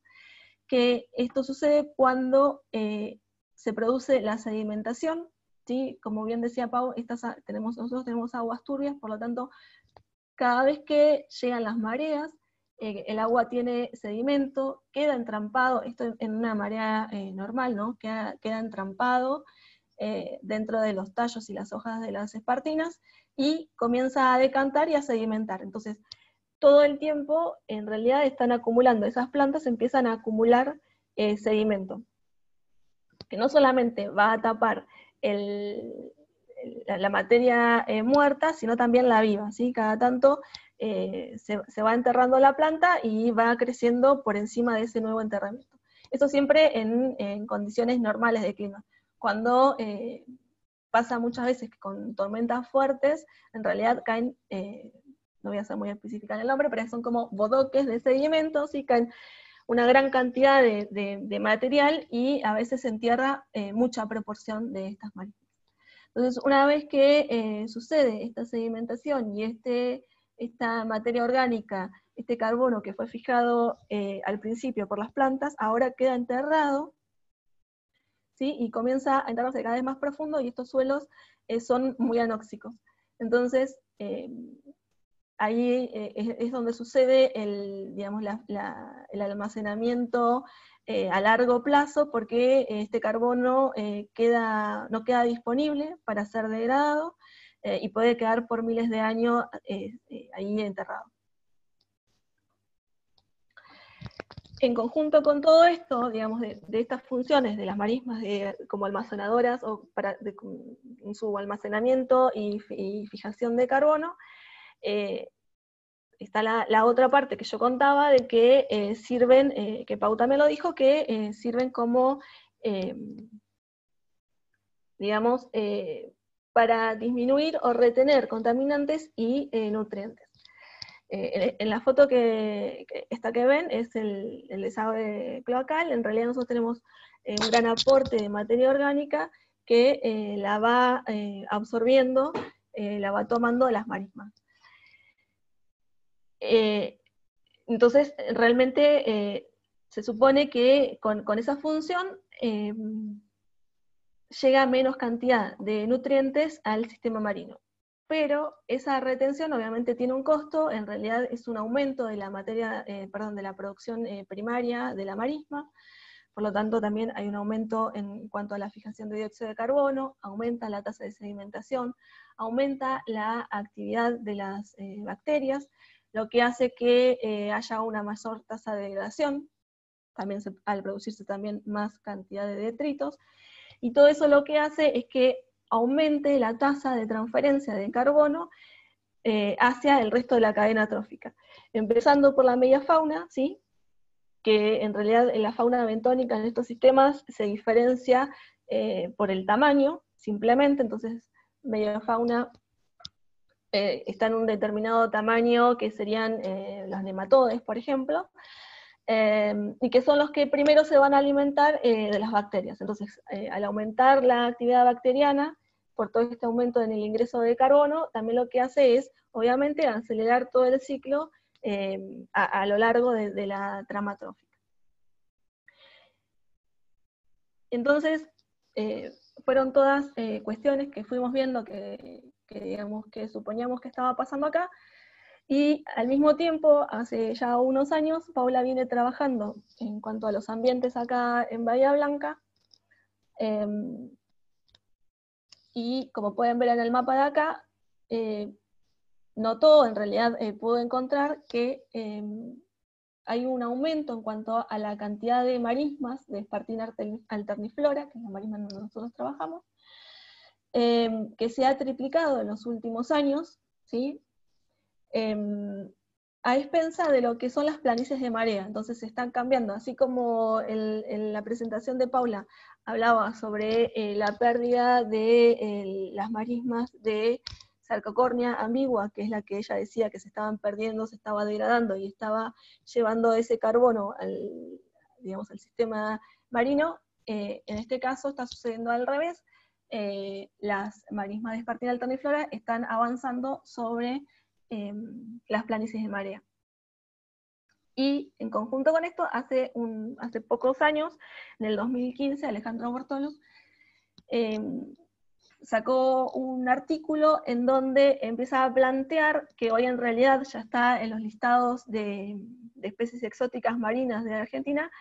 Que esto sucede cuando se produce la sedimentación, ¿sí? Como bien decía Pau, nosotros tenemos aguas turbias, por lo tanto, cada vez que llegan las mareas, el agua tiene sedimento, queda entrampado, esto en una marea normal, ¿no? Queda entrampado dentro de los tallos y las hojas de las espartinas, y comienza a decantar y a sedimentar. Entonces, todo el tiempo, en realidad, están acumulando, esas plantas empiezan a acumular sedimento, que no solamente va a tapar la materia muerta, sino también la viva, ¿sí? Cada tanto se va enterrando la planta y va creciendo por encima de ese nuevo enterramiento. Eso siempre en condiciones normales de clima. Cuando pasa muchas veces que con tormentas fuertes, en realidad caen, no voy a ser muy específica en el nombre, pero son como bodoques de sedimentos, y caen una gran cantidad de material, y a veces se entierra mucha proporción de estas marismas. Entonces, una vez que sucede esta sedimentación y esta materia orgánica, este carbono que fue fijado al principio por las plantas, ahora queda enterrado, ¿sí? Y comienza a enterrarse cada vez más profundo, y estos suelos son muy anóxicos. Entonces, ahí es donde sucede digamos, el almacenamiento a largo plazo, porque este carbono no queda disponible para ser degradado, y puede quedar por miles de años ahí enterrado. En conjunto con todo esto, digamos, de estas funciones de las marismas como almacenadoras o en su almacenamiento y fijación de carbono, está la otra parte que yo contaba de que sirven, que Pau también lo dijo, que sirven como, digamos, para disminuir o retener contaminantes y nutrientes. En la foto esta que ven es el desagüe cloacal. En realidad nosotros tenemos un gran aporte de materia orgánica que la va absorbiendo, la va tomando las marismas. Entonces, realmente se supone que con esa función llega menos cantidad de nutrientes al sistema marino. Pero esa retención obviamente tiene un costo, en realidad es un aumento de la materia, de la producción primaria de la marisma. Por lo tanto, también hay un aumento en cuanto a la fijación de dióxido de carbono, aumenta la tasa de sedimentación, aumenta la actividad de las bacterias, lo que hace que haya una mayor tasa de degradación, también al producirse también más cantidad de detritos, y todo eso lo que hace es que aumente la tasa de transferencia de carbono hacia el resto de la cadena trófica. Empezando por la media fauna, ¿sí? Que en realidad en la fauna bentónica en estos sistemas se diferencia por el tamaño, simplemente. Entonces media fauna está en un determinado tamaño, que serían los nematodes, por ejemplo, y que son los que primero se van a alimentar de las bacterias. Entonces, al aumentar la actividad bacteriana, por todo este aumento en el ingreso de carbono, también lo que hace es, obviamente, acelerar todo el ciclo a lo largo de la trama trófica. Entonces, fueron todas cuestiones que fuimos viendo digamos, que suponíamos que estaba pasando acá, y al mismo tiempo, hace ya unos años, Paula viene trabajando en cuanto a los ambientes acá en Bahía Blanca, y como pueden ver en el mapa de acá, notó, en realidad pudo encontrar que hay un aumento en cuanto a la cantidad de marismas de Spartina alterniflora, que es la marisma en donde nosotros trabajamos, que se ha triplicado en los últimos años, ¿sí? A expensa de lo que son las planicies de marea. Entonces se están cambiando, así como en la presentación de Paula hablaba sobre la pérdida de las marismas de Sarcocornia ambigua, que es la que ella decía que se estaban perdiendo, se estaba degradando y estaba llevando ese carbono digamos, al sistema marino. En este caso está sucediendo al revés. Las marismas de Spartina alterniflora están avanzando sobre las planicies de marea. Y en conjunto con esto, hace pocos años, en el 2015, Alejandro Bortolos sacó un artículo en donde empieza a plantear que hoy en realidad ya está en los listados de especies exóticas marinas de Argentina,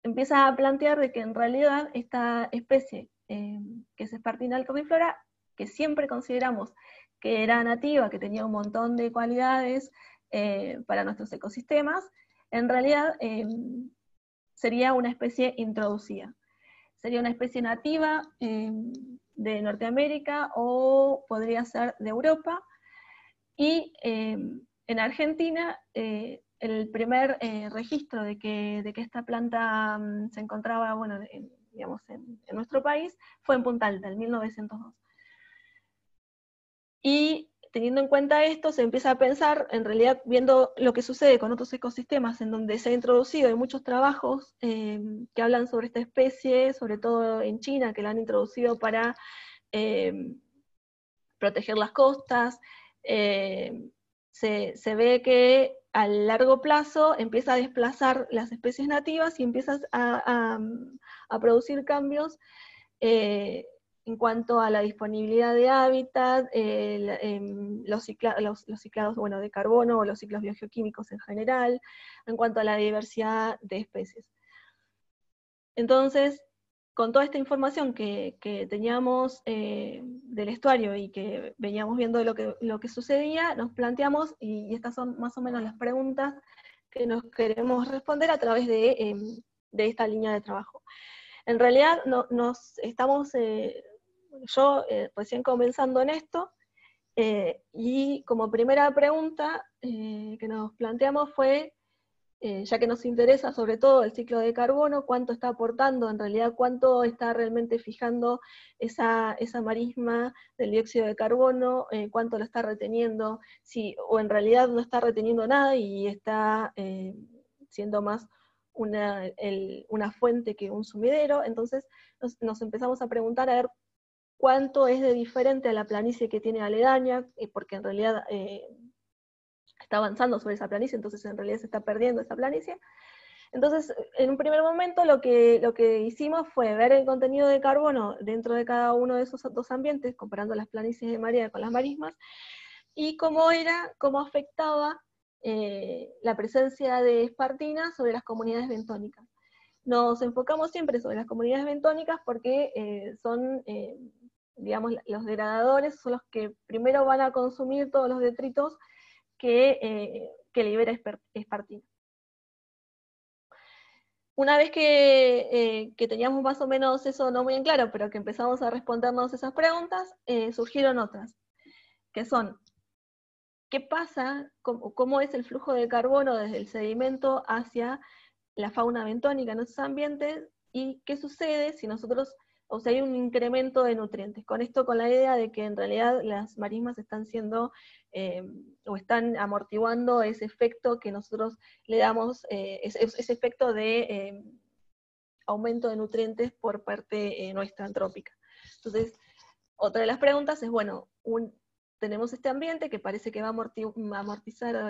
empieza a plantear de que en realidad esta especie, que es Spartina alterniflora, que siempre consideramos que era nativa, que tenía un montón de cualidades para nuestros ecosistemas, en realidad sería una especie introducida. Sería una especie nativa de Norteamérica, o podría ser de Europa, y en Argentina el primer registro de que esta planta se encontraba, bueno, digamos, en nuestro país, fue en Punta Alta, en 1902. Y teniendo en cuenta esto, se empieza a pensar, en realidad, viendo lo que sucede con otros ecosistemas en donde se ha introducido, hay muchos trabajos que hablan sobre esta especie, sobre todo en China, que la han introducido para proteger las costas. Se ve que a largo plazo empieza a desplazar las especies nativas y empieza a producir cambios en cuanto a la disponibilidad de hábitat, los ciclados bueno, de carbono o los ciclos biogeoquímicos en general, en cuanto a la diversidad de especies. Entonces, con toda esta información que teníamos del estuario y que veníamos viendo lo que sucedía, nos planteamos, y estas son más o menos las preguntas que nos queremos responder a través de esta línea de trabajo. En realidad estamos, yo recién comenzando en esto, y como primera pregunta que nos planteamos fue, ya que nos interesa sobre todo el ciclo de carbono, cuánto está aportando, en realidad cuánto está realmente fijando esa marisma del dióxido de carbono, cuánto lo está reteniendo, o en realidad no está reteniendo nada y está siendo más una fuente que un sumidero. Entonces nos empezamos a preguntar a ver cuánto es de diferente a la planicie que tiene aledaña, porque en realidad está avanzando sobre esa planicie, entonces en realidad se está perdiendo esa planicie. Entonces, en un primer momento lo que hicimos fue ver el contenido de carbono dentro de cada uno de esos dos ambientes, comparando las planicies de marea con las marismas, y cómo afectaba la presencia de espartina sobre las comunidades bentónicas. Nos enfocamos siempre sobre las comunidades bentónicas porque son, digamos, los degradadores, son los que primero van a consumir todos los detritos que libera espartina. Una vez que teníamos más o menos eso no muy en claro, pero que empezamos a respondernos esas preguntas, surgieron otras, que son, ¿qué pasa? ¿Cómo es el flujo de carbono desde el sedimento hacia la fauna bentónica en esos ambientes? ¿Y qué sucede si hay un incremento de nutrientes? Con esto, con la idea de que en realidad las marismas están siendo, o están amortiguando ese efecto que nosotros le damos, ese efecto de aumento de nutrientes por parte nuestra antrópica. Entonces, otra de las preguntas es, bueno, tenemos este ambiente que parece que va a amortizar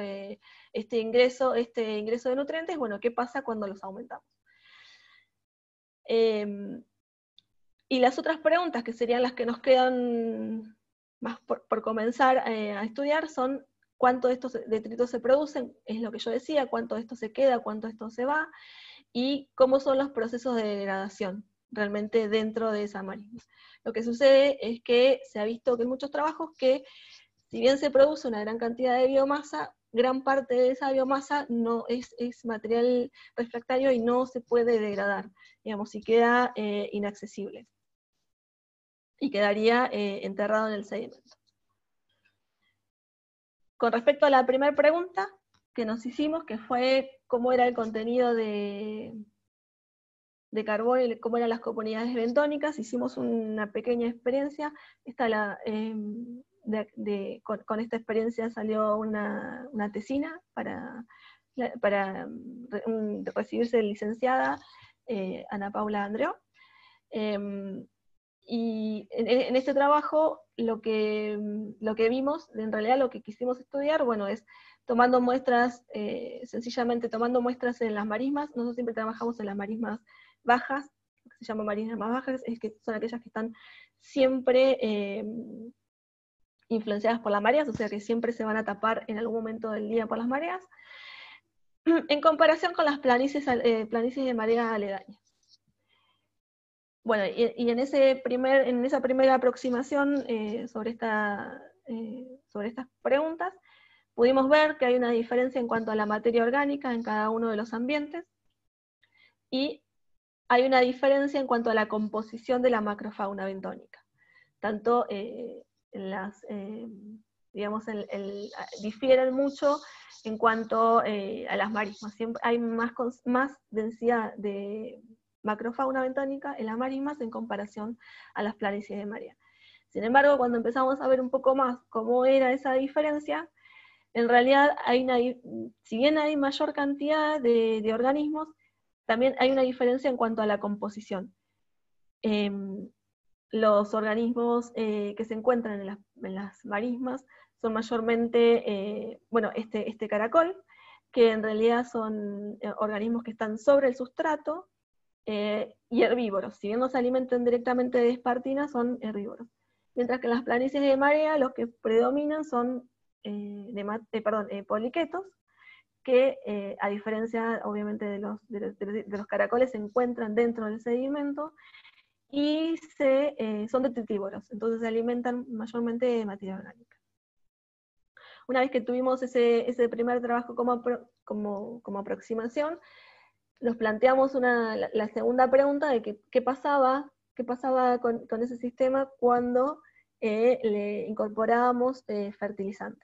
este ingreso de nutrientes, bueno, ¿qué pasa cuando los aumentamos? Y las otras preguntas, que serían las que nos quedan más por comenzar a estudiar, son cuánto de estos detritos se producen, es lo que yo decía, cuánto de esto se queda, cuánto de esto se va, y cómo son los procesos de degradación realmente dentro de esa marisma. Lo que sucede es que se ha visto que en muchos trabajos que, si bien se produce una gran cantidad de biomasa, gran parte de esa biomasa no es material refractario y no se puede degradar, digamos, y queda inaccesible. Y quedaría enterrado en el sedimento. Con respecto a la primera pregunta que nos hicimos, que fue cómo era el contenido de carbono y cómo eran las comunidades bentónicas, hicimos una pequeña experiencia. Con esta experiencia salió una tesina para recibirse de licenciada, Ana Paula Andreó. Y en este trabajo lo que vimos, en realidad lo que quisimos estudiar, bueno, es tomando muestras, sencillamente tomando muestras en las marismas. Nosotros siempre trabajamos en las marismas bajas, lo que se llama marismas bajas, es que son aquellas que están siempre influenciadas por las mareas, o sea que siempre se van a tapar en algún momento del día por las mareas, en comparación con las planicies de marea aledañas. Bueno, y en esa primera aproximación sobre estas preguntas, pudimos ver que hay una diferencia en cuanto a la materia orgánica en cada uno de los ambientes, y hay una diferencia en cuanto a la composición de la macrofauna bentónica. Tanto difieren mucho en cuanto a las marismas. Siempre hay más densidad de macrofauna bentónica en las marismas en comparación a las planicies de marea. Sin embargo, cuando empezamos a ver un poco más cómo era esa diferencia, en realidad si bien hay mayor cantidad de organismos, también hay una diferencia en cuanto a la composición. Los organismos que se encuentran en las marismas son mayormente, este caracol, que en realidad son organismos que están sobre el sustrato, y herbívoros. Si bien no se alimentan directamente de espartina, son herbívoros. Mientras que en las planicies de marea los que predominan son poliquetos, que a diferencia obviamente de los caracoles se encuentran dentro del sedimento y son detritívoros, entonces se alimentan mayormente de materia orgánica. Una vez que tuvimos ese primer trabajo como aproximación, nos planteamos la segunda pregunta de qué pasaba con ese sistema cuando le incorporábamos fertilizante.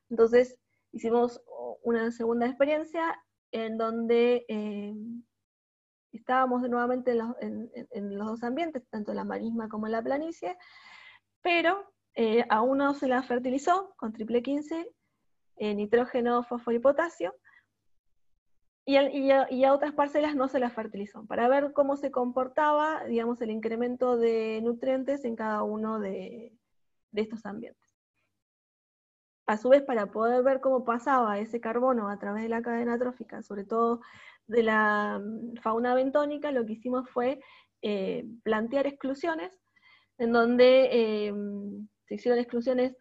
Entonces hicimos una segunda experiencia en donde estábamos nuevamente en los dos ambientes, tanto en la marisma como en la planicie, pero a uno se la fertilizó con triple 15, nitrógeno, fósforo y potasio, y a otras parcelas no se las fertilizó, para ver cómo se comportaba, digamos, el incremento de nutrientes en cada uno de estos ambientes. A su vez, para poder ver cómo pasaba ese carbono a través de la cadena trófica, sobre todo de la fauna bentónica, lo que hicimos fue plantear exclusiones, en donde se hicieron exclusiones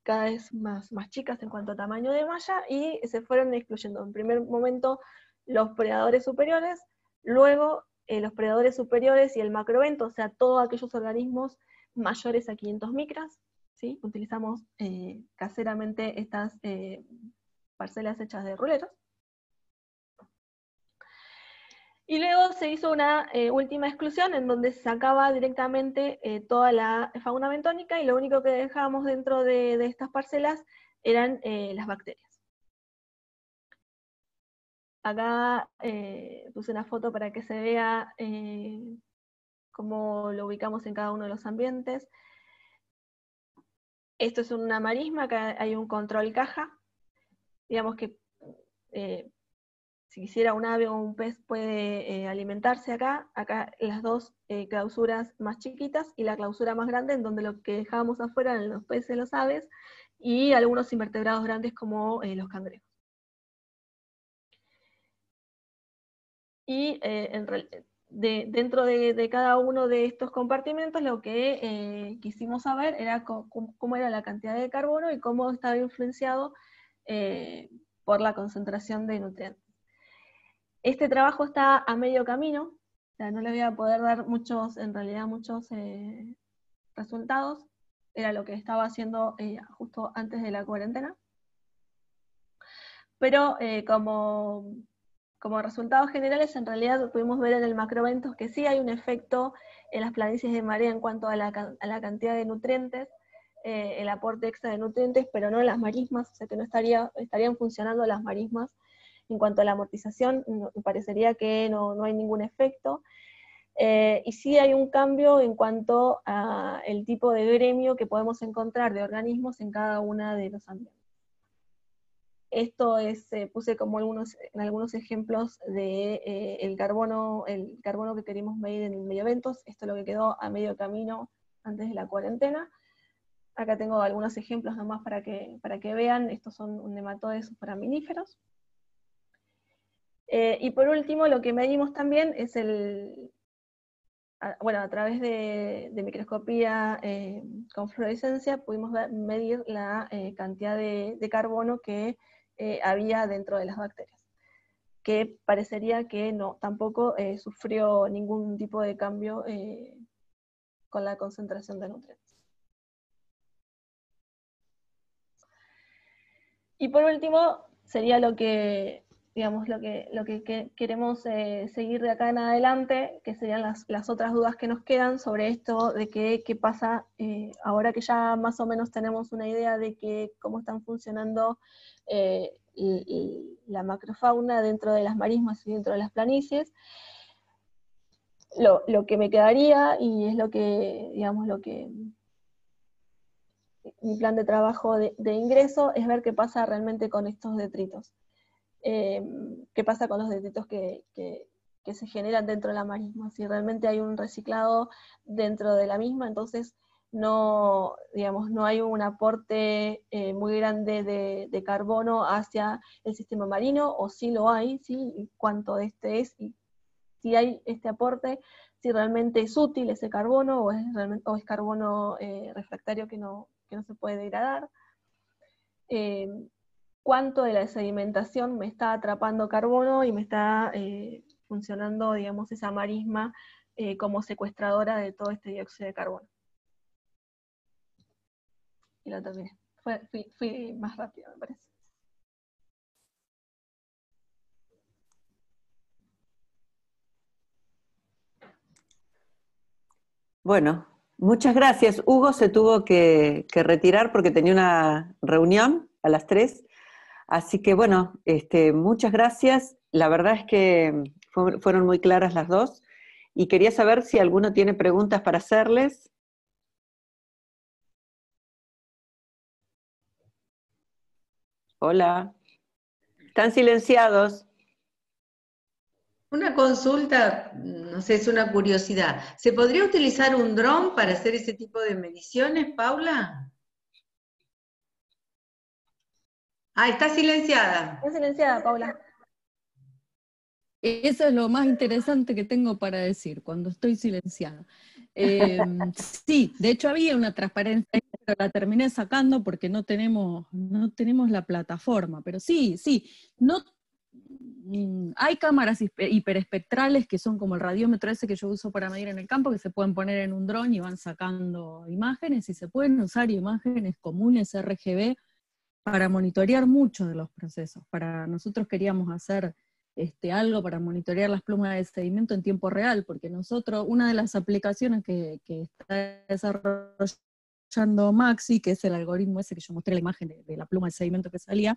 cada vez más chicas en cuanto a tamaño de malla, y se fueron excluyendo en primer momento los predadores superiores, luego los predadores superiores y el macrovento, o sea, todos aquellos organismos mayores a 500 micras, ¿sí? Utilizamos caseramente estas parcelas hechas de ruleros. Y luego se hizo una última exclusión en donde se sacaba directamente toda la fauna bentónica, y lo único que dejábamos dentro de estas parcelas eran las bacterias. Acá puse una foto para que se vea cómo lo ubicamos en cada uno de los ambientes. Esto es una marisma, acá hay un control caja. Digamos que si quisiera un ave o un pez puede alimentarse acá. Acá las dos clausuras más chiquitas y la clausura más grande, en donde lo que dejábamos afuera eran los peces, los aves y algunos invertebrados grandes como los cangrejos. Y dentro de cada uno de estos compartimentos lo que quisimos saber era cómo era la cantidad de carbono y cómo estaba influenciado por la concentración de nutrientes. Este trabajo está a medio camino, o sea, no le voy a poder dar muchos resultados. Era lo que estaba haciendo justo antes de la cuarentena. Pero como resultados generales, en realidad pudimos ver en el macroventos que sí hay un efecto en las planicies de marea en cuanto a la cantidad de nutrientes, el aporte extra de nutrientes, pero no en las marismas, o sea que no estarían funcionando las marismas. En cuanto a la amortización, parecería que no hay ningún efecto. Y sí hay un cambio en cuanto al tipo de gremio que podemos encontrar de organismos en cada uno de los ambientes. Esto puse como algunos ejemplos de el carbono que queremos medir en el medio eventos. Esto es lo que quedó a medio camino antes de la cuarentena. Acá tengo algunos ejemplos nomás para que vean. Estos son nematodes foraminíferos. Y por último, lo que medimos también es a través de microscopía con fluorescencia pudimos medir la cantidad de carbono que había dentro de las bacterias, que parecería que tampoco sufrió ningún tipo de cambio con la concentración de nutrientes. Y por último, sería lo que queremos seguir de acá en adelante, que serían las otras dudas que nos quedan sobre esto de qué pasa ahora que ya más o menos tenemos una idea de cómo están funcionando la macrofauna dentro de las marismas y dentro de las planicies. lo que me quedaría, y es lo que, digamos, mi plan de trabajo de ingreso, es ver qué pasa realmente con estos detritos. Qué pasa con los detritos que se generan dentro de la marisma. Si realmente hay un reciclado dentro de la misma, entonces no, digamos, no hay un aporte muy grande de carbono hacia el sistema marino, o sí lo hay, ¿sí? Y cuánto de este es, y si hay este aporte, si realmente es útil ese carbono, o es carbono refractario que no se puede degradar. Cuánto de la sedimentación me está atrapando carbono y me está funcionando, digamos, esa marisma como secuestradora de todo este dióxido de carbono. Y lo terminé. Fui más rápido, me parece. Bueno, muchas gracias. Hugo se tuvo que retirar porque tenía una reunión a las 3. Así que bueno, muchas gracias. La verdad es que fueron muy claras las dos. Y quería saber si alguno tiene preguntas para hacerles. Hola. Están silenciados. Una consulta, no sé, es una curiosidad. ¿Se podría utilizar un dron para hacer ese tipo de mediciones, Paula? Ah, está silenciada. Está silenciada, Paula. Eso es lo más interesante que tengo para decir, cuando estoy silenciada. Sí, de hecho había una transparencia, pero la terminé sacando porque no tenemos la plataforma, pero sí, no, hay cámaras hiperespectrales que son como el radiómetro ese que yo uso para medir en el campo, que se pueden poner en un dron y van sacando imágenes, y se pueden usar imágenes comunes RGB para monitorear muchos de los procesos. Nosotros queríamos hacer algo para monitorear las plumas de sedimento en tiempo real, porque nosotros, una de las aplicaciones que está desarrollando Maxi, que es el algoritmo ese que yo mostré la imagen de la pluma de sedimento que salía,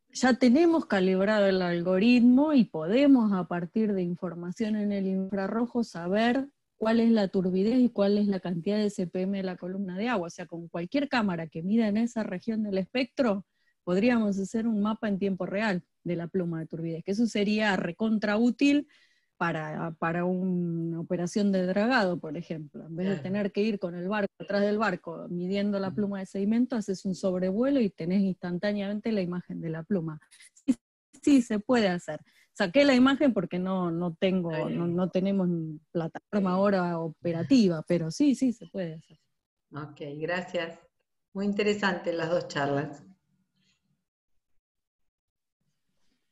ya tenemos calibrado el algoritmo y podemos, a partir de información en el infrarrojo, saber cuál es la turbidez y cuál es la cantidad de CPM de la columna de agua. O sea, con cualquier cámara que mida en esa región del espectro, podríamos hacer un mapa en tiempo real de la pluma de turbidez, que eso sería recontra útil para una operación de dragado, por ejemplo. En vez de tener que ir con el barco atrás del barco midiendo la pluma de sedimento, haces un sobrevuelo y tenés instantáneamente la imagen de la pluma. Sí, se puede hacer. Saqué la imagen porque no tenemos plataforma ahora operativa, pero sí, se puede hacer. Ok, gracias. Muy interesante las dos charlas.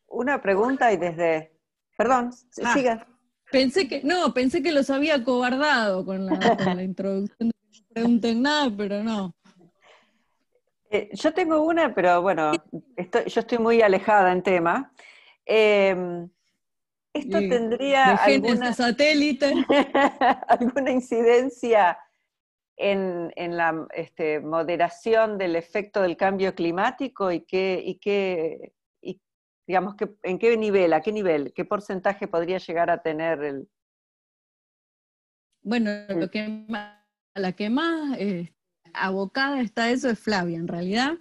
Una pregunta y desde... Perdón, sigan. Pensé que los había cobardado con la introducción, de que no pregunten nada, pero no. Yo tengo una, pero bueno, yo estoy muy alejada en tema. ¿Esto tendría alguna satélite? alguna incidencia en la moderación del efecto del cambio climático digamos, en qué nivel, a qué nivel, qué porcentaje podría llegar a tener el... Bueno, la que más abocada está a eso es Flavia, en realidad.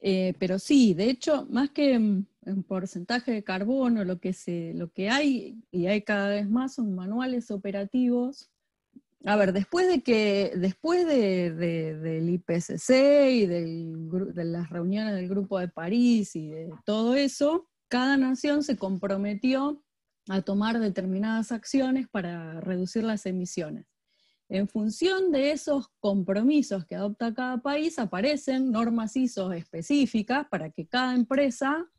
Pero sí, de hecho, más que en porcentaje de carbono, lo que hay, y hay cada vez más, son manuales operativos. A ver, después del IPCC y de las reuniones del Grupo de París y de todo eso, cada nación se comprometió a tomar determinadas acciones para reducir las emisiones. En función de esos compromisos que adopta cada país, aparecen normas ISO específicas para que cada empresa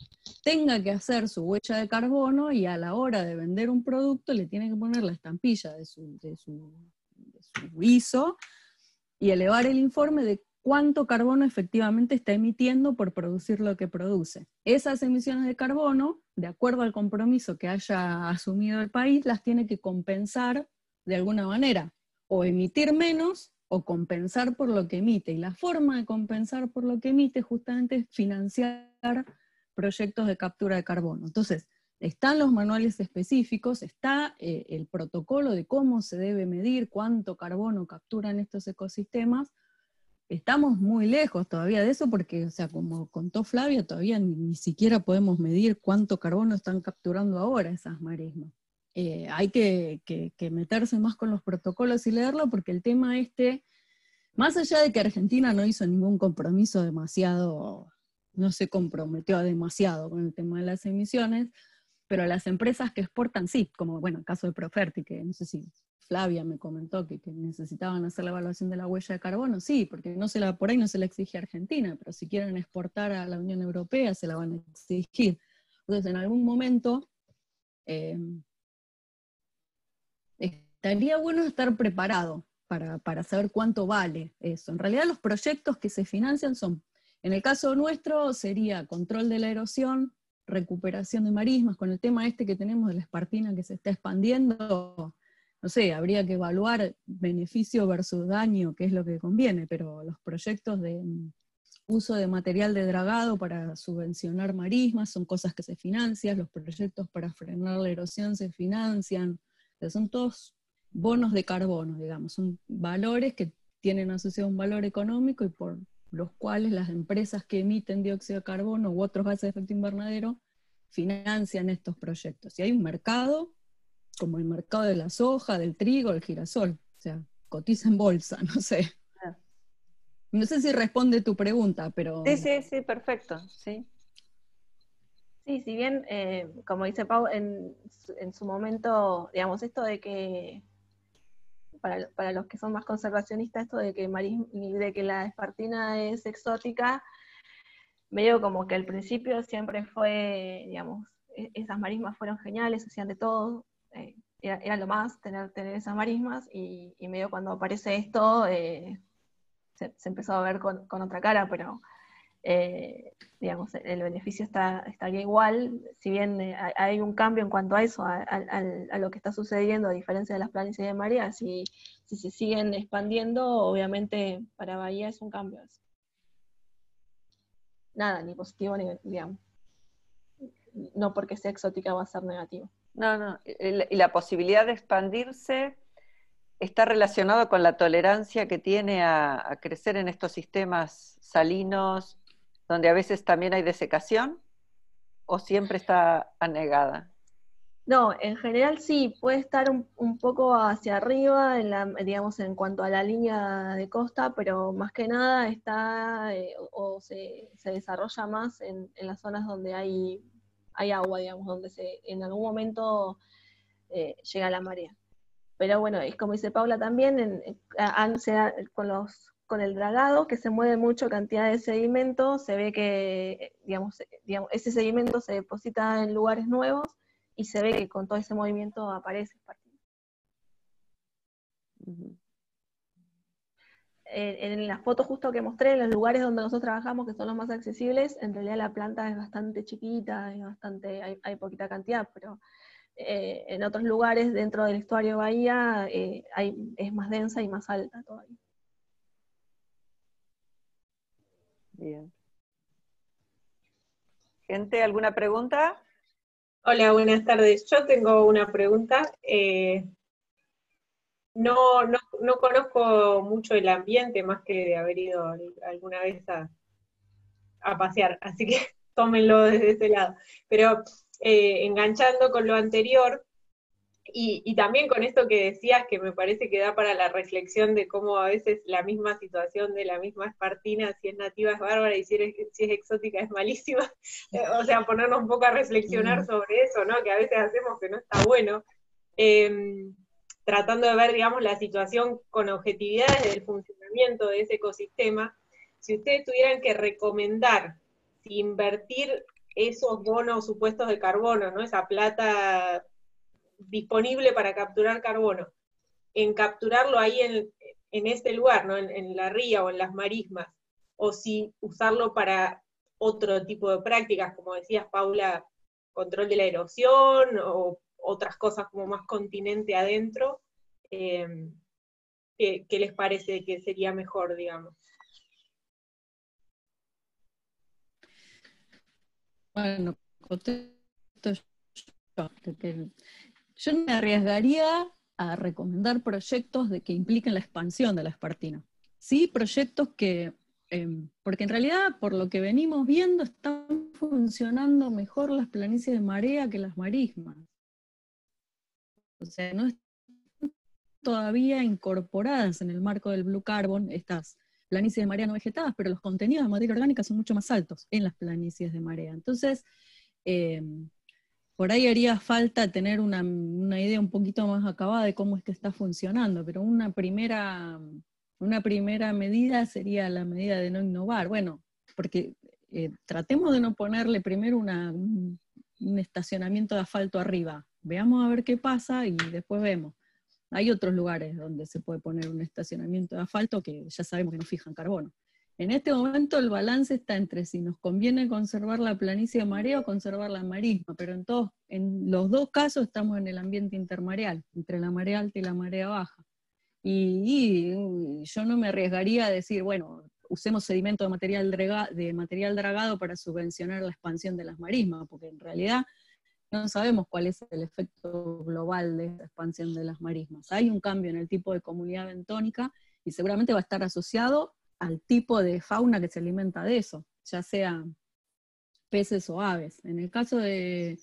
tenga que hacer su huella de carbono, y a la hora de vender un producto le tiene que poner la estampilla de su ISO y elevar el informe de cuánto carbono efectivamente está emitiendo por producir lo que produce. Esas emisiones de carbono, de acuerdo al compromiso que haya asumido el país, las tiene que compensar de alguna manera, o emitir menos o compensar por lo que emite. Y la forma de compensar por lo que emite justamente es financiar proyectos de captura de carbono. Entonces, están los manuales específicos, está el protocolo de cómo se debe medir, cuánto carbono capturan estos ecosistemas. Estamos muy lejos todavía de eso porque, o sea, como contó Flavia, todavía ni siquiera podemos medir cuánto carbono están capturando ahora esas marismas. Hay que meterse más con los protocolos y leerlo, porque el tema más allá de que Argentina no hizo ningún compromiso demasiado, no se comprometió demasiado con el tema de las emisiones, pero las empresas que exportan sí, como bueno, el caso de Proferti, que no sé si Flavia me comentó que necesitaban hacer la evaluación de la huella de carbono, sí, porque por ahí no se la exige a Argentina, pero si quieren exportar a la Unión Europea se la van a exigir. Entonces en algún momento estaría bueno estar preparado para saber cuánto vale eso. En realidad los proyectos que se financian son, en el caso nuestro sería control de la erosión, recuperación de marismas, con el tema que tenemos de la espartina que se está expandiendo, no sé, habría que evaluar beneficio versus daño, qué es lo que conviene, pero los proyectos de uso de material de dragado para subvencionar marismas son cosas que se financian, los proyectos para frenar la erosión se financian, son todos bonos de carbono, digamos, son valores que tienen asociado un valor económico y por los cuales las empresas que emiten dióxido de carbono u otros gases de efecto invernadero financian estos proyectos. Y hay un mercado, como el mercado de la soja, del trigo, el girasol, o sea, cotiza en bolsa, no sé. No sé si responde tu pregunta, pero... Sí, perfecto, sí. Sí, si bien, como dice Pau, en su momento, digamos, esto de que para los que son más conservacionistas, esto de que la espartina es exótica, medio como que al principio siempre fue, digamos, esas marismas fueron geniales, hacían de todo, era lo más tener esas marismas, y medio cuando aparece esto, se empezó a ver con otra cara, pero digamos, el beneficio estaría igual, si bien hay un cambio en cuanto a eso, a lo que está sucediendo, a diferencia de las planicies de marea, si se siguen expandiendo, obviamente para Bahía es un cambio. Nada, ni positivo ni, digamos, no porque sea exótica va a ser negativo. No, y la posibilidad de expandirse está relacionado con la tolerancia que tiene a crecer en estos sistemas salinos, donde a veces también hay desecación, o siempre está anegada. No, en general sí, puede estar un poco hacia arriba, digamos, en cuanto a la línea de costa, pero más que nada está o se desarrolla más en las zonas donde hay agua, digamos, donde en algún momento llega la marea. Pero bueno, es como dice Paula también, con el dragado, que se mueve mucho cantidad de sedimento, se ve que, digamos, ese sedimento se deposita en lugares nuevos, y se ve que con todo ese movimiento aparece espartina. En las fotos justo que mostré, en los lugares donde nosotros trabajamos, que son los más accesibles, en realidad la planta es bastante chiquita, hay poquita cantidad, pero en otros lugares dentro del estuario de Bahía es más densa y más alta todavía. Bien. ¿Gente, alguna pregunta? Hola, buenas tardes. Yo tengo una pregunta. No conozco mucho el ambiente, más que de haber ido alguna vez a pasear, así que tómenlo desde ese lado. Pero enganchando con lo anterior, y también con esto que decías, que me parece que da para la reflexión de cómo a veces la misma situación de la misma espartina, si es nativa es bárbara y si es exótica es malísima. O sea, ponernos un poco a reflexionar sobre eso, ¿no? Que a veces hacemos que no está bueno. Tratando de ver, digamos, la situación con objetividad desde el funcionamiento de ese ecosistema. Si ustedes tuvieran que recomendar si invertir esos bonos supuestos de carbono, ¿no? Esa plata disponible para capturar carbono, en capturarlo ahí en este lugar, ¿no? En la ría o en las marismas, o si usarlo para otro tipo de prácticas, como decías, Paula, control de la erosión, o otras cosas como más continente adentro, ¿qué les parece que sería mejor, digamos? Bueno, contesto Yo no me arriesgaría a recomendar proyectos que impliquen la expansión de la espartina. Sí, proyectos que, porque en realidad, por lo que venimos viendo, están funcionando mejor las planicies de marea que las marismas. O sea, no están todavía incorporadas en el marco del Blue Carbon estas planicies de marea no vegetadas, pero los contenidos de materia orgánica son mucho más altos en las planicies de marea. Entonces, por ahí haría falta tener una idea un poquito más acabada de cómo es que está funcionando, pero una primera medida sería la medida de no innovar. Bueno, porque tratemos de no ponerle primero un estacionamiento de asfalto arriba. Veamos a ver qué pasa y después vemos. Hay otros lugares donde se puede poner un estacionamiento de asfalto que ya sabemos que no fijan carbono. En este momento el balance está entre si nos conviene conservar la planicie de marea o conservar la marisma, pero en los dos casos estamos en el ambiente intermareal, entre la marea alta y la marea baja. Y yo no me arriesgaría a decir, bueno, usemos sedimento de material dragado para subvencionar la expansión de las marismas, porque en realidad no sabemos cuál es el efecto global de esta expansión de las marismas. Hay un cambio en el tipo de comunidad bentónica y seguramente va a estar asociado al tipo de fauna que se alimenta de eso, ya sea peces o aves. En el caso de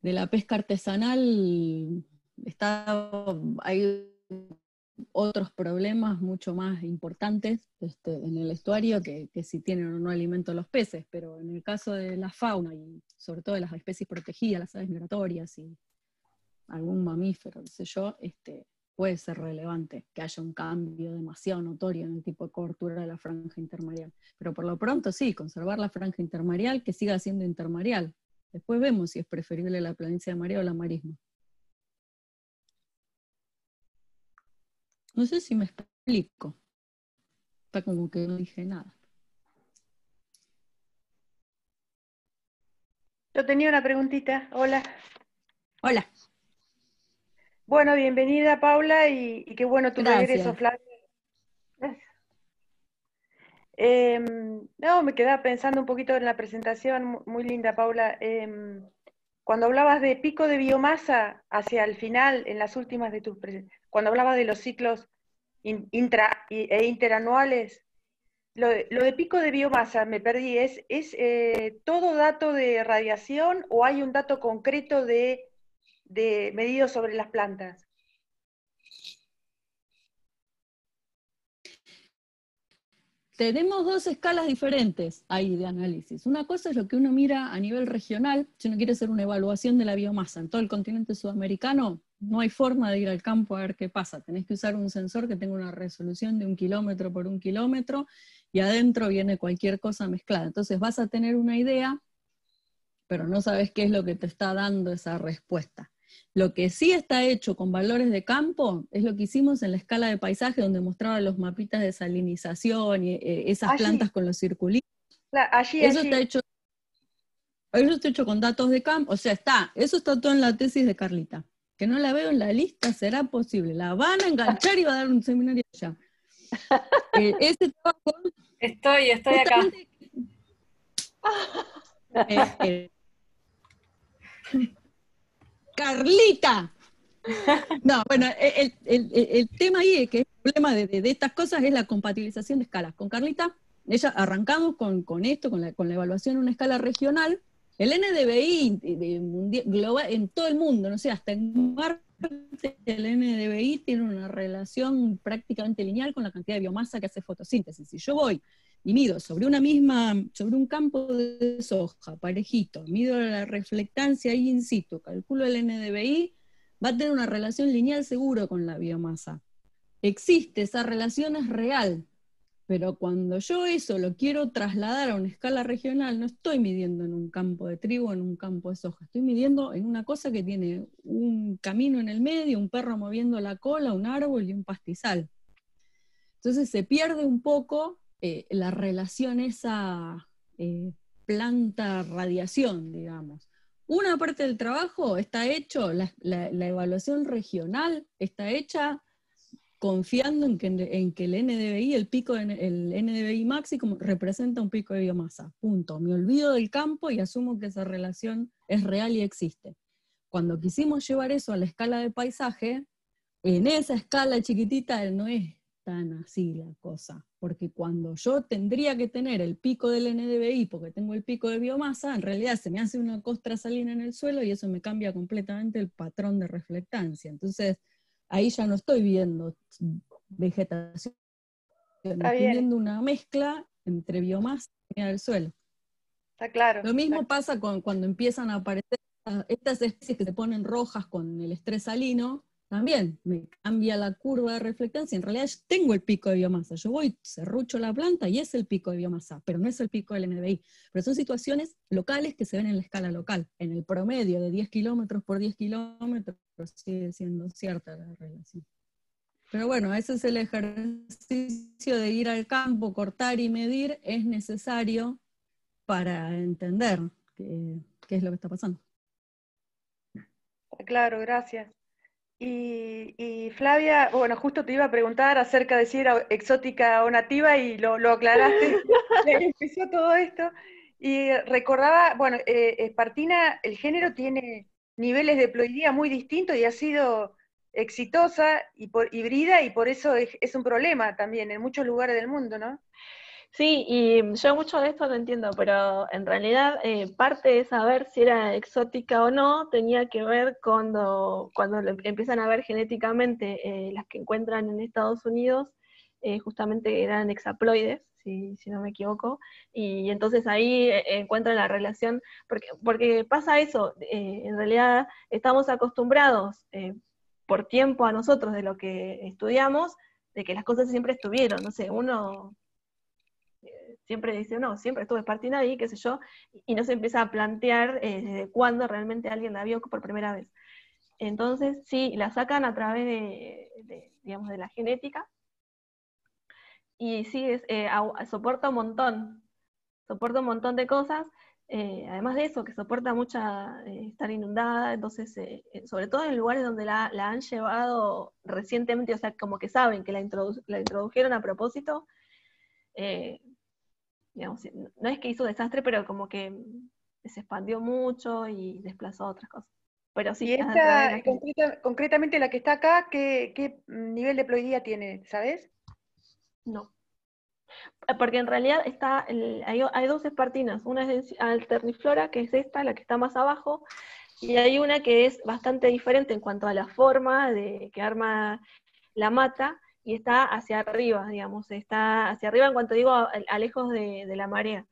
la pesca artesanal, hay otros problemas mucho más importantes en el estuario que si tienen o no alimento los peces, pero en el caso de la fauna, y sobre todo de las especies protegidas, las aves migratorias y algún mamífero, qué sé yo, puede ser relevante que haya un cambio demasiado notorio en el tipo de cobertura de la franja intermareal. Pero por lo pronto sí, conservar la franja intermareal, que siga siendo intermareal. Después vemos si es preferible la planicie de marea o la marisma. No sé si me explico. Está como que no dije nada. Yo tenía una preguntita. Hola. Hola. Bueno, bienvenida Paula y qué bueno tu regreso, Flavia. Gracias. No, me quedaba pensando un poquito en la presentación, muy linda Paula. Cuando hablabas de pico de biomasa hacia el final, en las últimas de tus presentaciones, cuando hablabas de los ciclos interanuales, lo de pico de biomasa me perdí. ¿Es todo dato de radiación o hay un dato concreto de medido sobre las plantas? Tenemos dos escalas diferentes ahí de análisis. Una cosa es lo que uno mira a nivel regional, si uno quiere hacer una evaluación de la biomasa en todo el continente sudamericano, no hay forma de ir al campo a ver qué pasa. Tenés que usar un sensor que tenga una resolución de 1 kilómetro por 1 kilómetro, y adentro viene cualquier cosa mezclada. Entonces vas a tener una idea, pero no sabes qué es lo que te está dando esa respuesta. Lo que sí está hecho con valores de campo es lo que hicimos en la escala de paisaje, donde mostraba los mapitas de salinización y esas plantas con los circulitos. Eso está hecho con datos de campo, o sea, eso está todo en la tesis de Carlita, que no la veo en la lista. Será posible, la van a enganchar y va a dar un seminario allá. Ese trabajo, estoy acá. Carlita. No, bueno, el tema ahí es que el problema de estas cosas es la compatibilización de escalas. Con Carlita, ella arrancamos con esto, con la evaluación en una escala regional. El NDVI mundial, global, en todo el mundo, no sé, hasta en Marte, el NDVI tiene una relación prácticamente lineal con la cantidad de biomasa que hace fotosíntesis. Si yo voy y mido sobre un campo de soja, parejito, mido la reflectancia ahí in situ, calculo el NDVI, va a tener una relación lineal seguro con la biomasa. Existe, esa relación es real, pero cuando yo eso lo quiero trasladar a una escala regional, no estoy midiendo en un campo de trigo o en un campo de soja, estoy midiendo en una cosa que tiene un camino en el medio, un perro moviendo la cola, un árbol y un pastizal. Entonces se pierde un poco la relación esa planta-radiación, digamos. Una parte del trabajo está hecho, la evaluación regional está hecha confiando en que el NDVI, el NDVI máximo representa un pico de biomasa, punto. Me olvido del campo y asumo que esa relación es real y existe. cuando quisimos llevar eso a la escala de paisaje, en esa escala chiquitita no es tan así la cosa, porque cuando yo tendría que tener el pico del NDVI, porque tengo el pico de biomasa, en realidad se me hace una costra salina en el suelo y eso me cambia completamente el patrón de reflectancia. Entonces, ahí ya no estoy viendo vegetación, estoy viendo una mezcla entre biomasa y del suelo. Está claro. Lo mismo pasa cuando empiezan a aparecer estas especies que se ponen rojas con el estrés salino, también me cambia la curva de reflectancia. En realidad yo tengo el pico de biomasa, yo voy, serrucho la planta y es el pico de biomasa, pero no es el pico del NDVI. Pero son situaciones locales que se ven en la escala local. En el promedio de 10 kilómetros por 10 kilómetros sigue siendo cierta la relación. Pero bueno, ese es el ejercicio de ir al campo, cortar y medir, es necesario para entender qué es lo que está pasando. Claro, gracias. Y Flavia, bueno, justo te iba a preguntar acerca de si era exótica o nativa y lo aclaraste, y ahí empezó todo esto. Y recordaba, bueno, Espartina, el género tiene niveles de ploidía muy distintos y ha sido exitosa y híbrida y por eso es un problema también en muchos lugares del mundo, ¿no? Sí, y yo mucho de esto no entiendo, pero en realidad parte de saber si era exótica o no tenía que ver cuando empiezan a ver genéticamente las que encuentran en Estados Unidos, justamente eran hexaploides, si no me equivoco, y entonces ahí encuentran la relación, porque pasa eso, en realidad estamos acostumbrados por tiempo a nosotros de lo que estudiamos, de que las cosas siempre estuvieron, no sé, uno siempre dice, no, siempre estuve Espartina ahí, qué sé yo, y no se empieza a plantear desde cuándo realmente alguien la vio por primera vez. Entonces, sí, la sacan a través digamos, de la genética, y sí, soporta un montón de cosas, además de eso, que soporta mucha estar inundada, entonces, sobre todo en lugares donde la han llevado recientemente, o sea, como que saben que la introdujeron a propósito, digamos, no es que hizo desastre, pero como que se expandió mucho y desplazó otras cosas. Pero sí, y esta, concretamente la que está acá, ¿qué nivel de ploidía tiene, sabes? No. Porque en realidad hay dos espartinas, una es alterniflora, que es esta, la que está más abajo, y hay una que es bastante diferente en cuanto a la forma que arma la mata, y está hacia arriba, digamos, está hacia arriba en cuanto digo a lejos de la marea.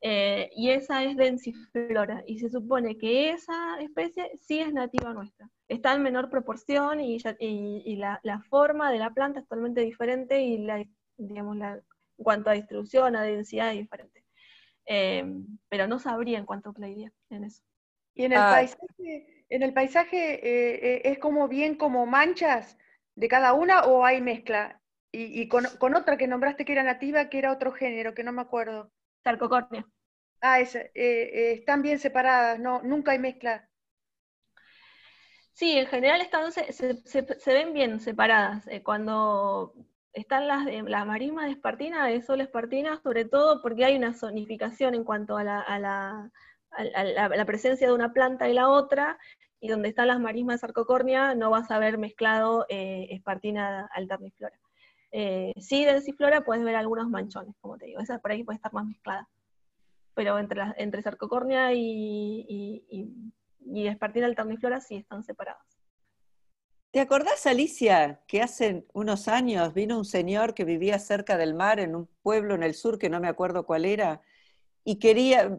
Y esa es densiflora, y se supone que esa especie sí es nativa nuestra. Está en menor proporción y la forma de la planta es totalmente diferente y digamos, en cuanto a distribución, a densidad es diferente. Pero no sabría en cuánto pleiría en eso. ¿Y en el paisaje es como bien como manchas de cada una o hay mezcla? Y con otra que nombraste que era nativa, que era otro género, que no me acuerdo. Sarcocornia. Están bien separadas, no, nunca hay mezcla. Sí, en general se ven bien separadas. Cuando están las marismas de Espartina, es solo Espartina, sobre todo porque hay una zonificación en cuanto a la presencia de una planta y la otra, y donde están las marismas de Sarcocornia no vas a ver mezclado Espartina alterniflora. Sí, densiflora puedes ver algunos manchones, como te digo, esa por ahí puede estar más mezclada. Pero entre Sarcocornia y Espartina alterniflora sí están separadas. ¿Te acordás, Alicia, que hace unos años vino un señor que vivía cerca del mar en un pueblo en el sur, que no me acuerdo cuál era, y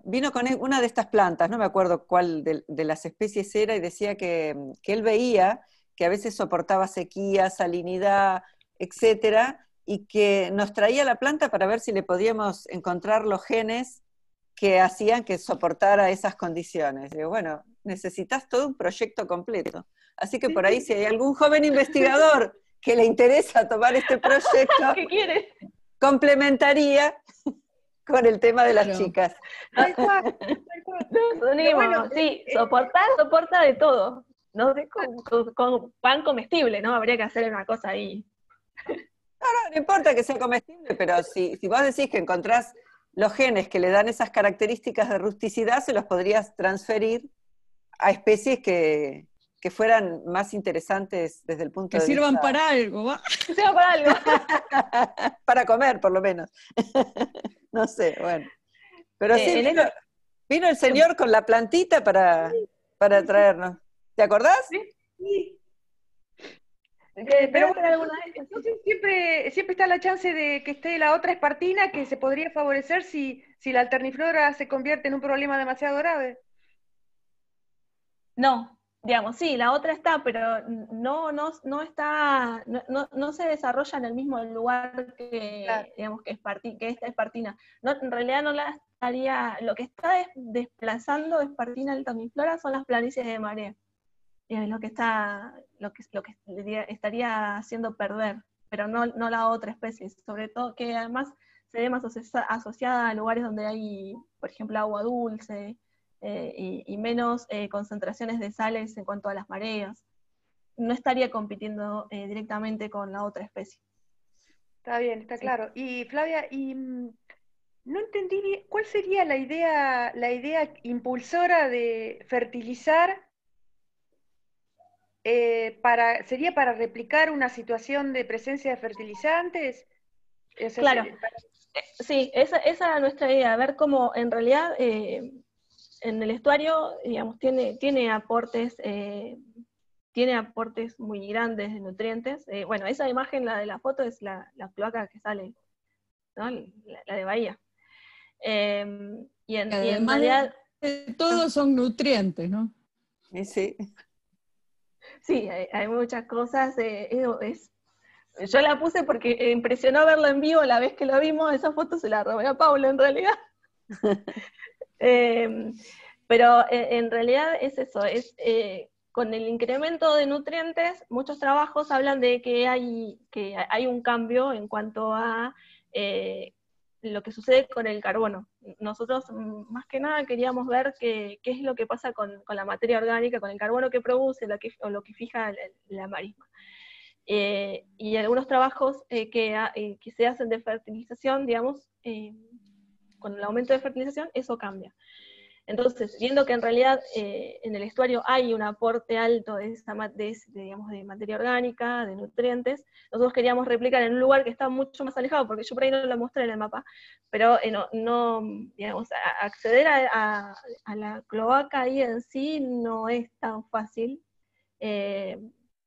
vino con una de estas plantas, no me acuerdo cuál de las especies era, y decía que él veía que a veces soportaba sequía, salinidad, etcétera, y que nos traía la planta para ver si le podíamos encontrar los genes que hacían que soportara esas condiciones. Digo, bueno, necesitas todo un proyecto completo. Así que por ahí, si hay algún joven investigador que le interesa tomar este proyecto, ¿qué quiere? Complementaría con el tema de las chicas. Tal cual. Bueno, sí, soporta de todo. No sé, con pan comestible, ¿no? Habría que hacer una cosa ahí. No importa que sea comestible, pero si vos decís que encontrás los genes que le dan esas características de rusticidad, se los podrías transferir a especies que fueran más interesantes desde el punto Que de sirvan vista... para algo, ¿va? Que sirva para algo. Para comer, por lo menos. No sé, bueno. Pero sí, vino el señor con la plantita para traernos. ¿Te acordás? Sí. Pero Pero bueno, entonces siempre está la chance de que esté la otra espartina, que se podría favorecer si la alterniflora se convierte en un problema demasiado grave. no, digamos, sí, la otra está, pero no está, no se desarrolla en el mismo lugar que, Claro. digamos, que esta espartina. No, en realidad no la estaría, lo que está desplazando espartina alterniflora son las planicies de marea. Y es lo que estaría haciendo perder, pero no la otra especie, sobre todo que además se ve más asociada a lugares donde hay, por ejemplo, agua dulce, y menos concentraciones de sales en cuanto a las mareas. No estaría compitiendo directamente con la otra especie. Está bien, está Sí. claro. Y Flavia, no entendí bien, ¿cuál sería la idea impulsora de fertilizar? ¿Sería para replicar una situación de presencia de fertilizantes? O sea, Claro, sí, esa era nuestra idea, ver cómo en realidad en el estuario, digamos, tiene aportes muy grandes de nutrientes. Bueno, esa imagen, la de la foto, es la cloaca que sale, ¿no? La de Bahía. Y en Además realidad, de todo son nutrientes, ¿no? Sí. sí, hay muchas cosas. Yo la puse porque impresionó verla en vivo la vez que la vimos. Esa foto se la robé a Paula, en realidad. Pero en realidad es eso, con el incremento de nutrientes, muchos trabajos hablan de que hay un cambio en cuanto a lo que sucede con el carbono. Nosotros más que nada queríamos ver qué es lo que pasa con la materia orgánica, con el carbono que produce o lo que fija la marisma. Y algunos trabajos que se hacen de fertilización, digamos, con el aumento de fertilización, eso cambia. Entonces, viendo que en realidad en el estuario hay un aporte alto digamos, de materia orgánica, de nutrientes, nosotros queríamos replicar en un lugar que está mucho más alejado, porque yo por ahí no lo mostré en el mapa, pero digamos, acceder a la cloaca ahí en sí no es tan fácil,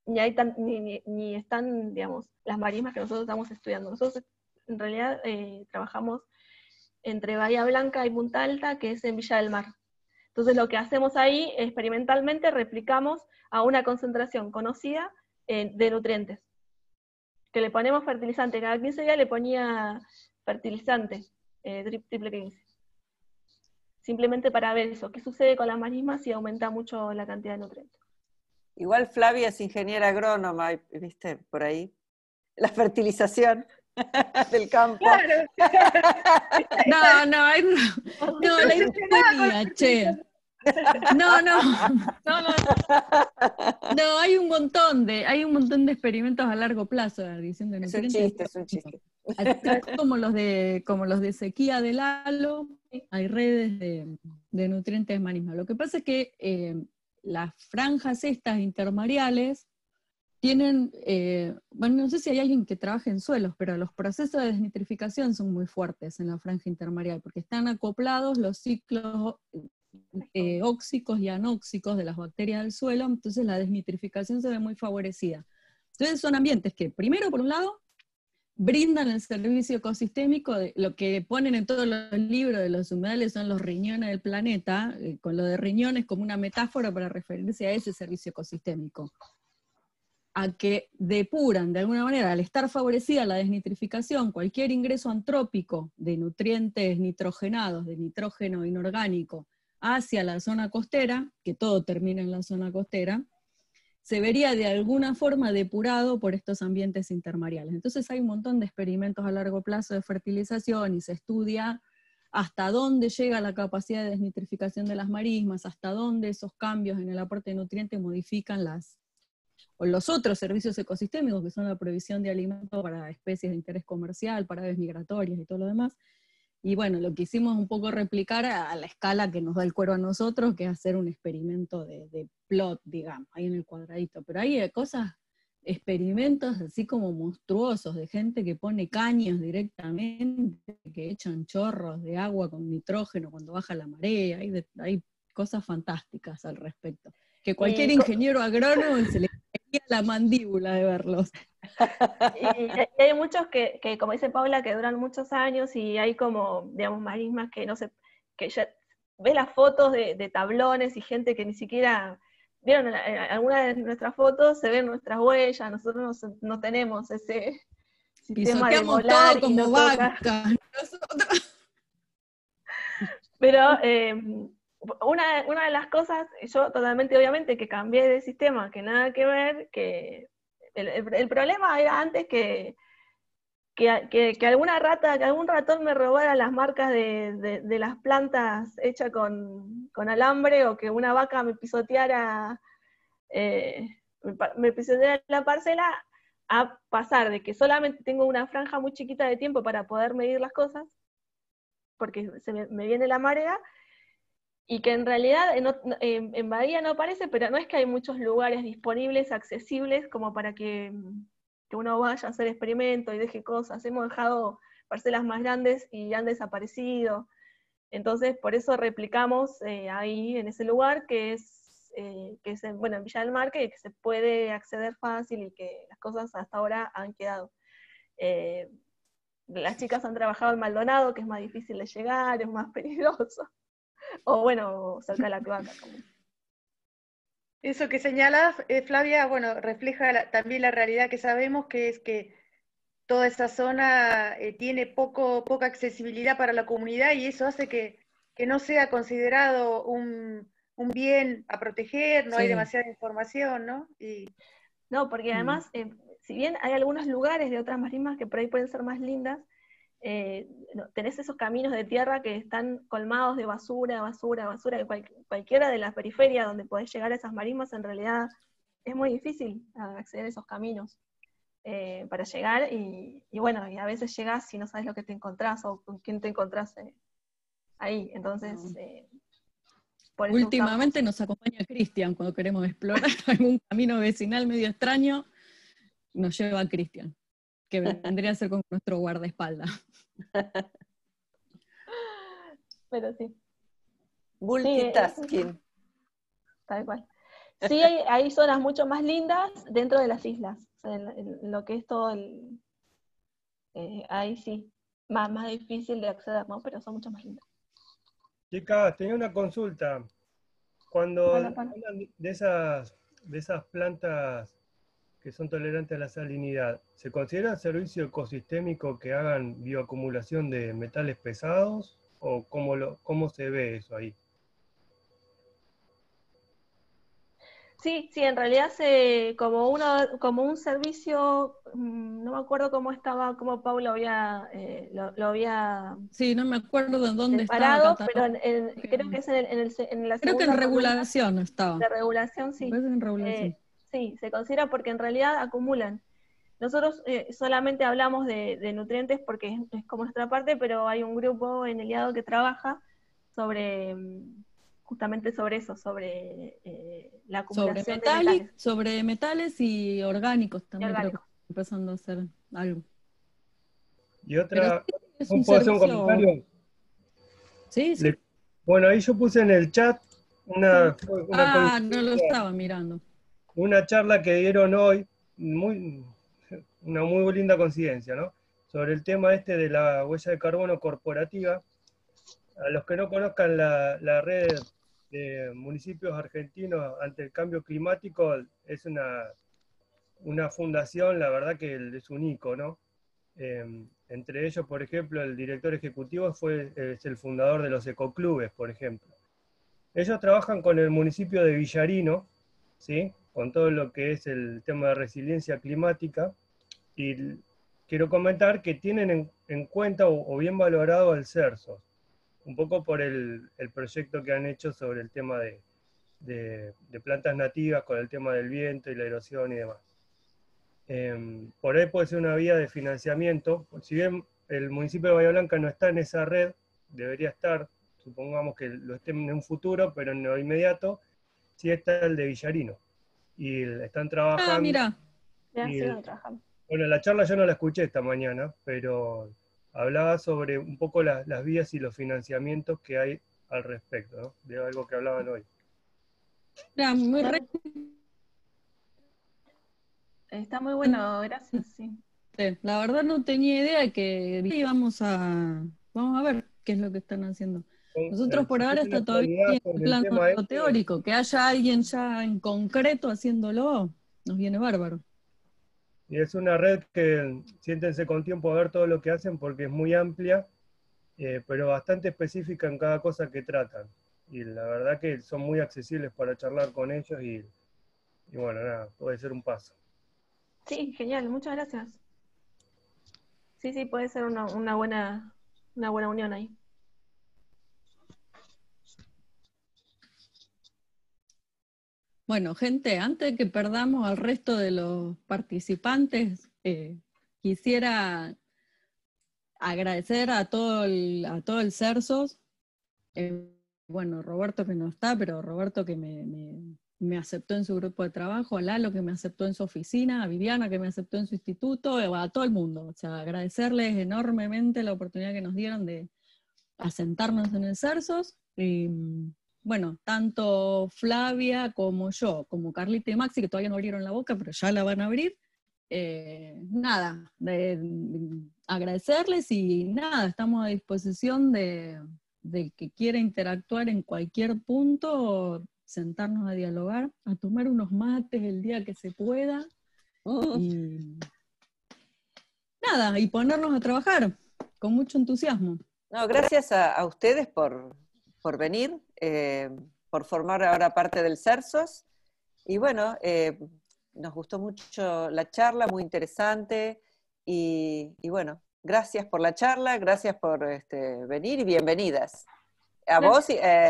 ni están, digamos, las marismas que nosotros estamos estudiando. Nosotros en realidad trabajamos entre Bahía Blanca y Punta Alta, que es en Villa del Mar. Entonces lo que hacemos ahí, experimentalmente, replicamos a una concentración conocida de nutrientes. Que le ponemos fertilizante, cada 15 días le ponía fertilizante, triple 15. Simplemente para ver eso, qué sucede con las marismas si aumenta mucho la cantidad de nutrientes. Igual Flavia es ingeniera agrónoma, ¿viste? Por ahí. La fertilización del campo. claro. No, la idea fue mía, che. No, hay un montón de experimentos a largo plazo de adición de nutrientes. Es un chiste. Como los de sequía del halo, hay redes de nutrientes marisma. Lo que pasa es que las franjas estas intermareales tienen, bueno, no sé si hay alguien que trabaje en suelos, pero los procesos de desnitrificación son muy fuertes en la franja intermareal, porque están acoplados los ciclos óxicos y anóxicos de las bacterias del suelo, entonces la desnitrificación se ve muy favorecida. Entonces son ambientes que, primero, por un lado, brindan el servicio ecosistémico, de lo que ponen en todos los libros de los humedales son los riñones del planeta, con lo de riñones como una metáfora para referirse a ese servicio ecosistémico, a que depuran de alguna manera, al estar favorecida la desnitrificación, cualquier ingreso antrópico de nutrientes nitrogenados, de nitrógeno inorgánico, hacia la zona costera, que todo termina en la zona costera, se vería de alguna forma depurado por estos ambientes intermareales. Entonces hay un montón de experimentos a largo plazo de fertilización y se estudia hasta dónde llega la capacidad de desnitrificación de las marismas, hasta dónde esos cambios en el aporte de nutrientes modifican los otros servicios ecosistémicos, que son la provisión de alimentos para especies de interés comercial, para aves migratorias y todo lo demás. Y bueno, lo quisimos un poco replicar a la escala que nos da el cuero a nosotros, que es hacer un experimento de plot, digamos, ahí en el cuadradito. Pero hay cosas, experimentos así como monstruosos, de gente que pone caños directamente, que echan chorros de agua con nitrógeno cuando baja la marea, hay cosas fantásticas al respecto. Que cualquier ingeniero agrónomo se le caería la mandíbula de verlos. Y hay muchos que, como dice Paula, que duran muchos años y hay como, digamos, marismas que no sé, que ya ves las fotos de tablones y gente que ni siquiera vieron algunas de nuestras fotos, se ven nuestras huellas, nosotros no tenemos ese sistema de Pisoteamos volar todo como vacas. Pero una de las cosas, yo totalmente obviamente que cambié de sistema, que nada que ver, que el problema era antes que alguna rata, que algún ratón me robara las marcas de las plantas hechas con alambre, o que una vaca me pisoteara, me pisoteara la parcela, a pasar de que solamente tengo una franja muy chiquita de tiempo para poder medir las cosas, porque me viene la marea, y que en realidad en Bahía no aparece, pero no es que hay muchos lugares disponibles, accesibles, como para que uno vaya a hacer experimentos y deje cosas. Hemos dejado parcelas más grandes y han desaparecido. Entonces, por eso replicamos ahí en ese lugar, que es en Villa del Mar, que se puede acceder fácil y que las cosas hasta ahora han quedado. Las chicas han trabajado en Maldonado, que es más difícil de llegar, es más peligroso. O bueno, cerca de la cloaca. Eso que señalas, Flavia, bueno, refleja también la realidad que sabemos, que es que toda esa zona tiene poca accesibilidad para la comunidad, y eso hace que no sea considerado un bien a proteger, no hay demasiada información, ¿no? No, porque además, si bien hay algunos lugares de otras marismas que por ahí pueden ser más lindas, tenés esos caminos de tierra que están colmados de basura, que cualquiera de las periferias donde podés llegar a esas marismas, en realidad es muy difícil acceder a esos caminos para llegar, y bueno, y a veces llegás y no sabes lo que te encontrás o con quién te encontrás ahí, entonces... por eso últimamente nos acompaña Cristian cuando queremos explorar algún camino vecinal medio extraño, nos lleva Cristian, que vendría a ser como nuestro guardaespaldas. Pero sí. Multitasking. Sí, tal cual. Sí, hay zonas mucho más lindas dentro de las islas. O sea, en lo que es todo ahí sí, más difícil de acceder, ¿no? Pero son mucho más lindas. Chicas, tenía una consulta. Cuando Hola, hablan de esas plantas que son tolerantes a la salinidad, ¿se considera servicio ecosistémico que hagan bioacumulación de metales pesados? ¿O cómo se ve eso ahí? Sí, en realidad como un servicio, no me acuerdo cómo estaba, cómo Paula lo había Sí, no me acuerdo de dónde separado, estaba pero creo que es en la creo que segunda en columna regulación estaba. de regulación, sí. Me parece que en regulación. Sí, se considera porque en realidad acumulan. Nosotros solamente hablamos de nutrientes porque es como nuestra parte, pero hay un grupo en el IADO que trabaja justamente sobre eso, sobre la acumulación de metales. Sobre metales y orgánicos también, creo que orgánicos. está empezando a hacer algo. Y otra, es un ¿puedo hacer un servicio... comentario? Sí, sí. Bueno, ahí yo puse en el chat una no lo estaba mirando. Una charla que dieron hoy, una muy linda coincidencia, ¿no? Sobre el tema este de la huella de carbono corporativa. A los que no conozcan la red de municipios argentinos ante el cambio climático, es una fundación, la verdad que es un icono, ¿no? Entre ellos, por ejemplo, el director ejecutivo es el fundador de los ecoclubes, por ejemplo. Ellos trabajan con el municipio de Villarino, ¿sí? Con todo lo que es el tema de resiliencia climática, y quiero comentar que tienen en cuenta o bien valorado al CERSOS, un poco por el proyecto que han hecho sobre el tema de plantas nativas, con el tema del viento y la erosión y demás. Por ahí puede ser una vía de financiamiento, si bien el municipio de Bahía Blanca no está en esa red, debería estar, supongamos que lo esté en un futuro, pero en lo inmediato, sí está el de Villarino. Y están trabajando. Ah, mira. Ya Y siguen trabajando. bueno, la charla yo no la escuché esta mañana, pero hablaba sobre un poco las vías y los financiamientos que hay al respecto, ¿no? De algo que hablaban hoy. Mira, muy re- Está muy bueno, gracias, sí. La verdad no tenía idea que vamos a ver qué es lo que están haciendo. Nosotros por ahora está todavía en el plano teórico, que haya alguien ya en concreto haciéndolo, nos viene bárbaro. Y es una red que siéntense con tiempo a ver todo lo que hacen porque es muy amplia, pero bastante específica en cada cosa que tratan. Y la verdad que son muy accesibles para charlar con ellos y bueno, nada, puede ser un paso. Sí, genial, muchas gracias. Sí, sí, puede ser una buena unión ahí. Bueno, gente, antes de que perdamos al resto de los participantes, quisiera agradecer a todo el CERSOS. Bueno, Roberto que no está, pero Roberto que me aceptó en su grupo de trabajo, a Lalo que me aceptó en su oficina, a Viviana que me aceptó en su instituto, a todo el mundo. O sea, agradecerles enormemente la oportunidad que nos dieron de asentarnos en el CERSOS. Y bueno, tanto Flavia como yo, como Carlita y Maxi, que todavía no abrieron la boca, pero ya la van a abrir. Nada, agradecerles y nada, estamos a disposición del que quiera interactuar en cualquier punto, sentarnos a dialogar, a tomar unos mates el día que se pueda, y nada, y ponernos a trabajar con mucho entusiasmo. No, gracias a ustedes por venir, por formar ahora parte del CERSOS, y bueno, nos gustó mucho la charla, muy interesante, y bueno, gracias por la charla, gracias por venir y bienvenidas. A vos,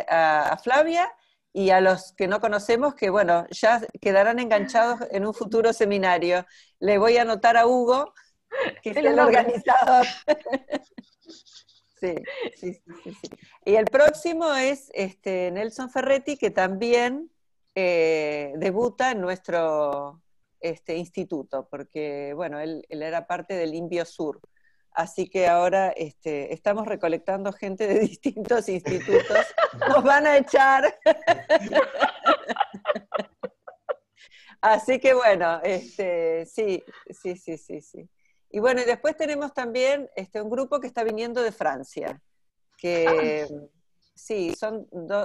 a Flavia, y a los que no conocemos, que bueno, ya quedarán enganchados en un futuro seminario. Le voy a anotar a Hugo, que es el organizador. Sí. Y el próximo es Nelson Ferretti, que también debuta en nuestro instituto, porque bueno, él era parte del Indio Sur. Así que ahora estamos recolectando gente de distintos institutos. Nos van a echar. Así que bueno, sí. Y bueno, y después tenemos también un grupo que está viniendo de Francia, que sí,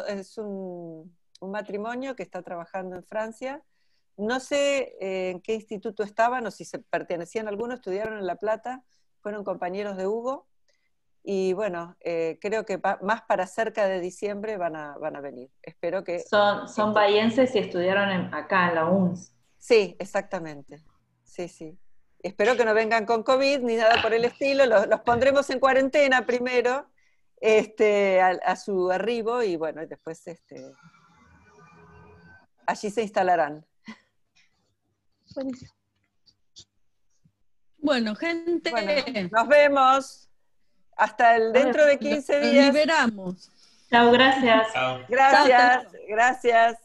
es un matrimonio que está trabajando en Francia. No sé en qué instituto estaban o si se pertenecían a alguno, estudiaron en La Plata, fueron compañeros de Hugo, y bueno, creo que más para cerca de diciembre van a venir. Espero que... Son bahienses y estudiaron acá en la UNS. Sí, exactamente. Sí. Espero que no vengan con COVID ni nada por el estilo, los pondremos en cuarentena primero, a su arribo, y bueno, después allí se instalarán. Buenísimo. Bueno, gente. Bueno, nos vemos. Hasta dentro de 15 días. Nos liberamos. Chao, gracias. Chao. Gracias.